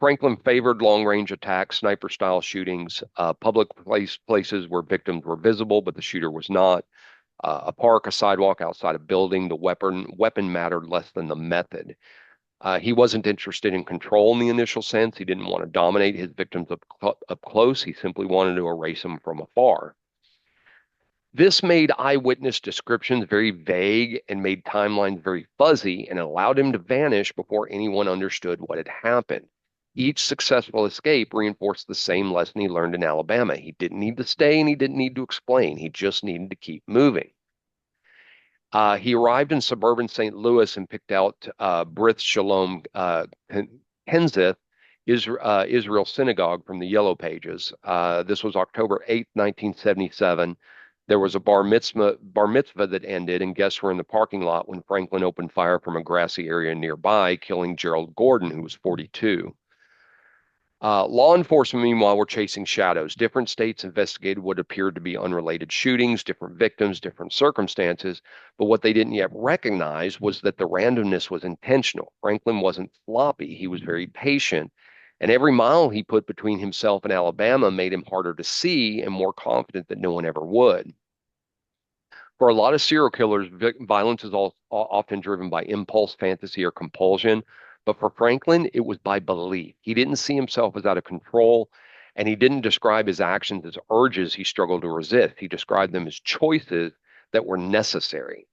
Franklin favored long range attacks, sniper style shootings, places where victims were visible, but the shooter was not. A park, a sidewalk outside a building, the weapon mattered less than the method. He wasn't interested in control in the initial sense. He didn't want to dominate his victims up close. He simply wanted to erase them from afar. This made eyewitness descriptions very vague and made timelines very fuzzy and allowed him to vanish before anyone understood what had happened. Each successful escape reinforced the same lesson he learned in Alabama. He didn't need to stay and he didn't need to explain. He just needed to keep moving. He arrived in suburban St. Louis and picked out Brith Shalom Kenseth, Israel Synagogue from the Yellow Pages. This was October 8th, 1977. There was a bar mitzvah that ended, and guests were in the parking lot when Franklin opened fire from a grassy area nearby, killing Gerald Gordon, who was 42. Law enforcement, meanwhile, were chasing shadows. Different states investigated what appeared to be unrelated shootings, different victims, different circumstances. But what they didn't yet recognize was that the randomness was intentional. Franklin wasn't sloppy, he was very patient. And every mile he put between himself and Alabama made him harder to see and more confident that no one ever would. For a lot of serial killers, violence is often driven by impulse, fantasy, or compulsion. But for Franklin, it was by belief. He didn't see himself as out of control, and he didn't describe his actions as urges he struggled to resist. He described them as choices that were necessary.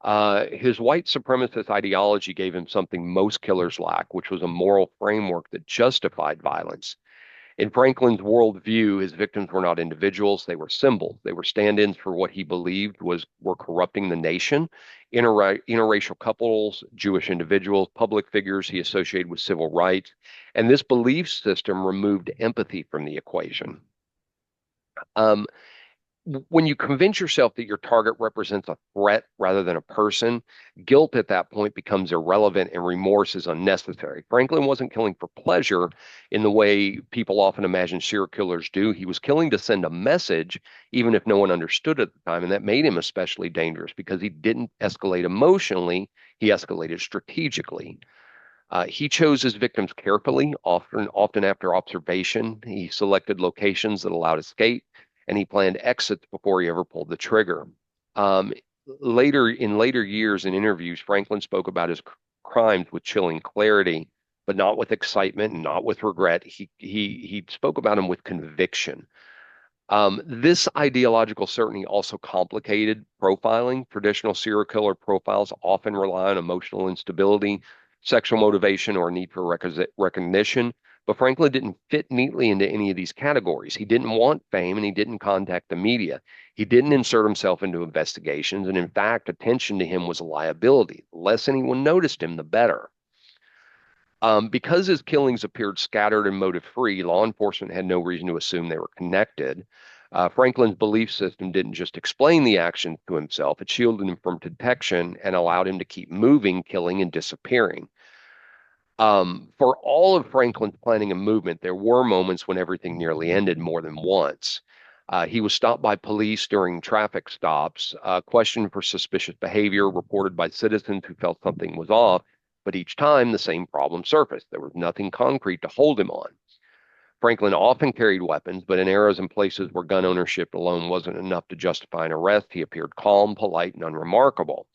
His white supremacist ideology gave him something most killers lack, which was a moral framework that justified violence. In Franklin's worldview, his victims were not individuals, they were symbols. They were stand-ins for what he believed were corrupting the nation. Interracial couples, Jewish individuals, public figures he associated with civil rights. And this belief system removed empathy from the equation. Um, when you convince yourself that your target represents a threat rather than a person, guilt at that point becomes irrelevant and remorse is unnecessary. Franklin wasn't killing for pleasure in the way people often imagine serial killers do. He was killing to send a message, even if no one understood at the time. And that made him especially dangerous because he didn't escalate emotionally, he escalated strategically. He chose his victims carefully, often after observation. He selected locations that allowed escape, and he planned exits before he ever pulled the trigger. Um, later years in interviews, Franklin spoke about his crimes with chilling clarity, but not with excitement and not with regret. He spoke about them with conviction. This ideological certainty also complicated profiling. Traditional serial killer profiles often rely on emotional instability, sexual motivation, or a need for recognition. But Franklin didn't fit neatly into any of these categories. He didn't want fame and he didn't contact the media. He didn't insert himself into investigations. And in fact, attention to him was a liability. The less anyone noticed him, the better. Because his killings appeared scattered and motive free, law enforcement had no reason to assume they were connected. Franklin's belief system didn't just explain the action to himself, it shielded him from detection and allowed him to keep moving, killing, and disappearing. For all of Franklin's planning and movement, there were moments when everything nearly ended more than once. He was stopped by police during traffic stops, questioned for suspicious behavior, reported by citizens who felt something was off, but each time the same problem surfaced. There was nothing concrete to hold him on. Franklin often carried weapons, but in eras and places where gun ownership alone wasn't enough to justify an arrest, he appeared calm, polite, and unremarkable.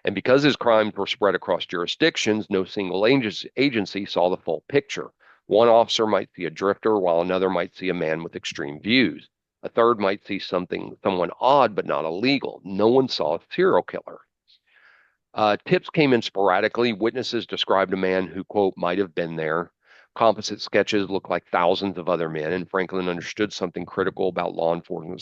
And because his crimes were spread across jurisdictions, no single agency saw the full picture. One officer might see a drifter, while another might see a man with extreme views. A third might see someone odd but not illegal. No one saw a serial killer. Tips came in sporadically. Witnesses described a man who, quote, might have been there. Composite sketches looked like thousands of other men, and Franklin understood something critical about law enforcement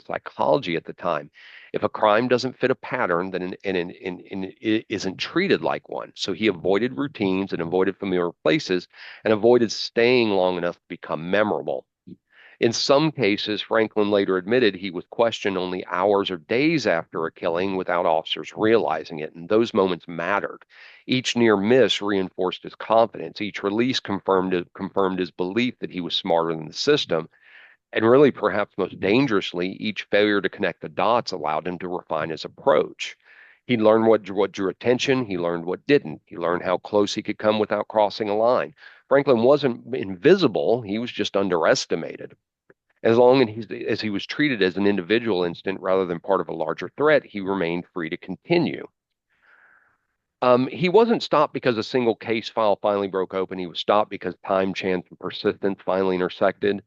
psychology at the time. If a crime doesn't fit a pattern, then it isn't treated like one. So he avoided routines and avoided familiar places and avoided staying long enough to become memorable. In some cases, Franklin later admitted he was questioned only hours or days after a killing without officers realizing it, and those moments mattered. Each near miss reinforced his confidence. Each release confirmed his belief that he was smarter than the system. And really, perhaps most dangerously, each failure to connect the dots allowed him to refine his approach. He learned what drew attention, he learned what didn't. He learned how close he could come without crossing a line. Franklin wasn't invisible, he was just underestimated. As he was treated as an individual incident rather than part of a larger threat, he remained free to continue. He wasn't stopped because a single case file finally broke open. He was stopped because time, chance, and persistence finally intersected.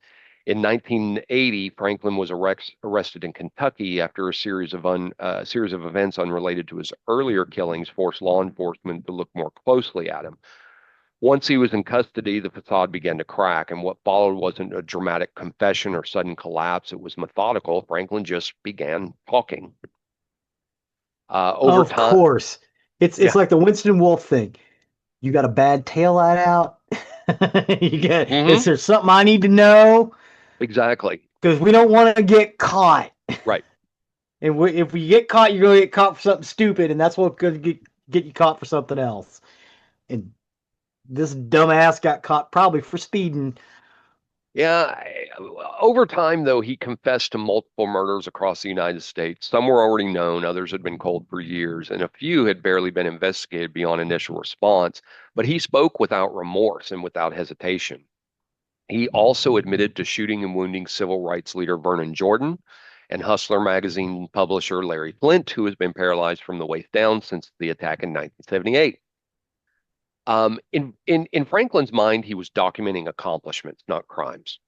In 1980, Franklin was arrested in Kentucky after a series of events unrelated to his earlier killings forced law enforcement to look more closely at him. Once he was in custody, the facade began to crack, and what followed wasn't a dramatic confession or sudden collapse. It was methodical. Franklin just began talking. Over Of time, course. It's yeah, like the Winston Wolfe thing. You got a bad tail light out. Is hmm there something I need to know? exactly. Because we don't want to get caught. Right. And if we get caught, you're going to get caught for something stupid, and that's what's going to get you caught for something else. And this dumbass got caught probably for speeding. Yeah. Over time, though, he confessed to multiple murders across the United States. Some were already known, others had been cold for years, and a few had barely been investigated beyond initial response. But he spoke without remorse and without hesitation. He also admitted to shooting and wounding civil rights leader Vernon Jordan and Hustler magazine publisher Larry Flynt, who has been paralyzed from the waist down since the attack in 1978. In Franklin's mind, he was documenting accomplishments, not crimes.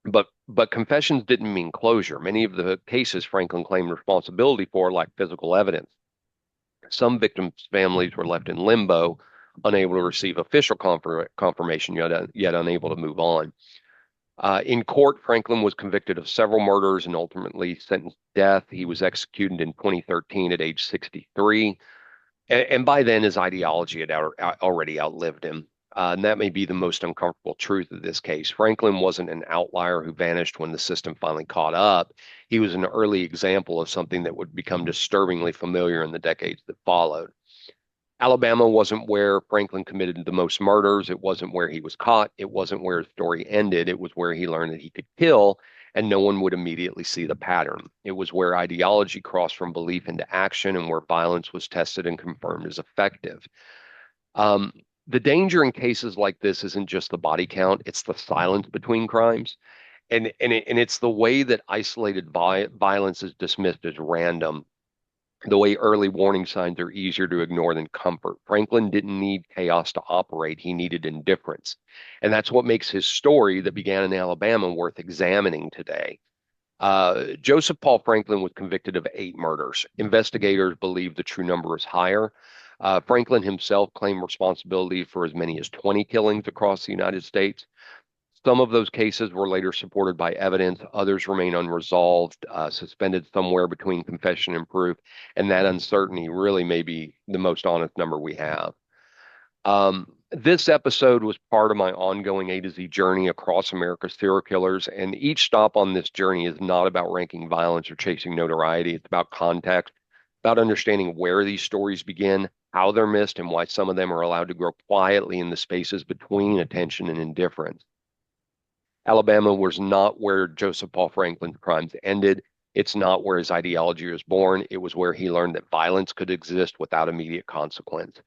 But confessions didn't mean closure. Many of the cases Franklin claimed responsibility for lacked physical evidence. Some victims' families were left in limbo. unable to receive official confirmation, yet unable to move on. In court, Franklin was convicted of several murders and ultimately sentenced to death. He was executed in 2013 at age 63. And by then, his ideology had already outlived him. And that may be the most uncomfortable truth of this case. Franklin wasn't an outlier who vanished when the system finally caught up. He was an early example of something that would become disturbingly familiar in the decades that followed. Alabama wasn't where Franklin committed the most murders. It wasn't where he was caught. It wasn't where his story ended. It was where he learned that he could kill and no one would immediately see the pattern. It was where ideology crossed from belief into action and where violence was tested and confirmed as effective. Um, the danger in cases like this isn't just the body count, it's the silence between crimes. And it's the way that isolated violence is dismissed as random, the way early warning signs are easier to ignore than comfort. Franklin didn't need chaos to operate, he needed indifference. And that's what makes his story that began in Alabama worth examining today. Joseph Paul Franklin was convicted of 8 murders. Investigators believe the true number is higher. Franklin himself claimed responsibility for as many as 20 killings across the United States. Some of those cases were later supported by evidence. Others remain unresolved, suspended somewhere between confession and proof. And that uncertainty really may be the most honest number we have. This episode was part of my ongoing A to Z journey across America's serial killers. And each stop on this journey is not about ranking violence or chasing notoriety. It's about context, about understanding where these stories begin, how they're missed, and why some of them are allowed to grow quietly in the spaces between attention and indifference. Alabama was not where Joseph Paul Franklin's crimes ended. It's not where his ideology was born. It was where he learned that violence could exist without immediate consequence.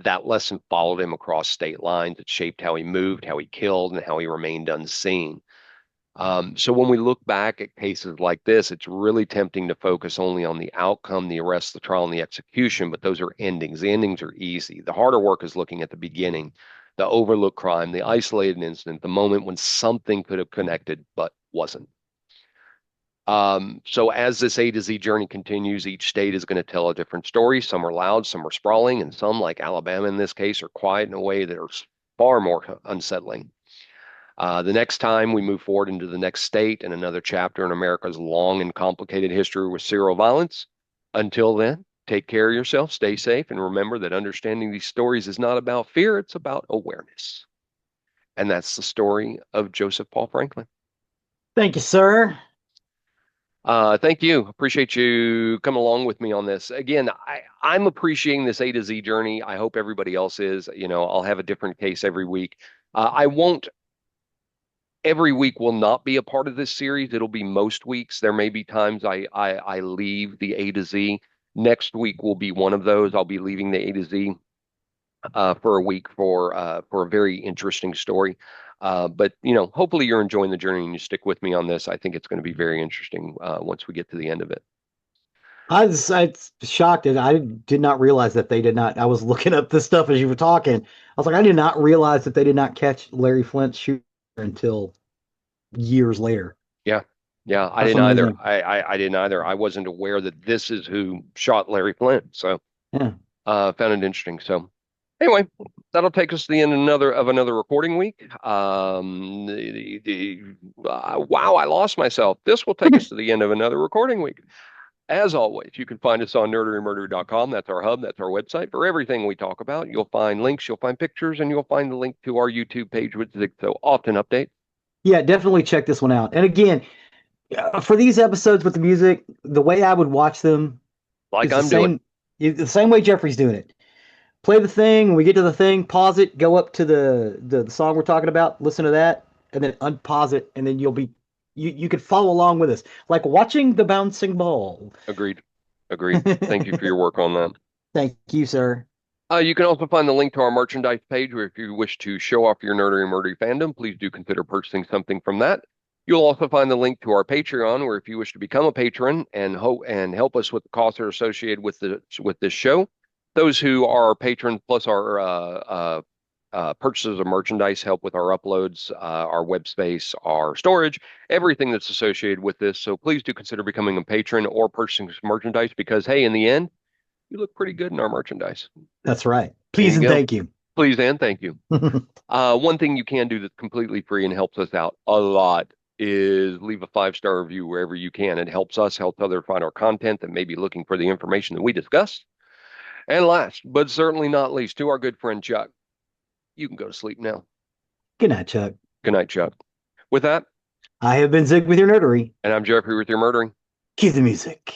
That lesson followed him across state lines. It shaped how he moved, how he killed, and how he remained unseen. So when we look back at cases like this, it's really tempting to focus only on the outcome, the arrest, the trial, and the execution, but those are endings. The endings are easy. The harder work is looking at the beginning, the overlooked crime, the isolated incident, the moment when something could have connected but wasn't. So as this A to Z journey continues, each state is going to tell a different story. Some are loud, some are sprawling, and some, like Alabama in this case, are quiet in a way that are far more unsettling. The next time we move forward into the next state and another chapter in America's long and complicated history with serial violence. Until then, take care of yourself, stay safe, and remember that understanding these stories is not about fear, it's about awareness. And that's the story of Joseph Paul Franklin. Thank you, sir. Thank you. Appreciate you coming along with me on this. Again, I'm appreciating this A to Z journey. I hope everybody else is. I'll have a different case every week. I won't every week will not be a part of this series. It'll be most weeks. There may be times I leave the A to Z. Next week will be one of those. I'll be leaving the A to Z for a week for a very interesting story. But hopefully you're enjoying the journey and you stick with me on this. I think it's going to be very interesting once we get to the end of it. I was shocked that I did not realize that they did not. I was looking up this stuff as you were talking. I was like, I did not realize that they did not catch Larry Flint's shooter until years later. Yeah. Yeah, I That's didn't either. amazing. I didn't either. I wasn't aware that this is who shot Larry Flint. So Yeah. found it interesting. So anyway, that'll take us to the end of another recording week. Wow, I lost myself. This will take us to the end of another recording week. As always, you can find us on nerderymurder.com. That's our hub. That's our website for everything we talk about. You'll find links, you'll find pictures, and you'll find the link to our YouTube page, which is so often update. Yeah, definitely check this one out. And again, for these episodes with the music, the way I would watch them Like is the I'm doing. same way Jeffrey's doing it. Play the thing. When we get to the thing, pause it, go up to the song we're talking about, listen to that, and then unpause it, and then you could follow along with us, like watching the bouncing ball. Agreed. Agreed. Thank you for your work on that. Thank you, sir. You can also find the link to our merchandise page where if you wish to show off your nerdery murdery fandom, please do consider purchasing something from that. You'll also find the link to our Patreon where if you wish to become a patron and help us with the costs that are associated with this show. Those who are patrons plus our purchases of merchandise help with our uploads, our web space, our storage, everything that's associated with this. So please do consider becoming a patron or purchasing some merchandise because, hey, in the end, you look pretty good in our merchandise. That's right. There Please you and go. thank you. Please and thank you. One thing you can do that's completely free and helps us out a lot is leave a 5-star review wherever you can. It helps us help others find our content that may be looking for the information that we discussed. And last, but certainly not least, to our good friend Chuck, you can go to sleep now. Good night, Chuck. Good night, Chuck. With that, I have been Zig with your nerdery. and I'm Jeffrey with your murdering. Cue the music.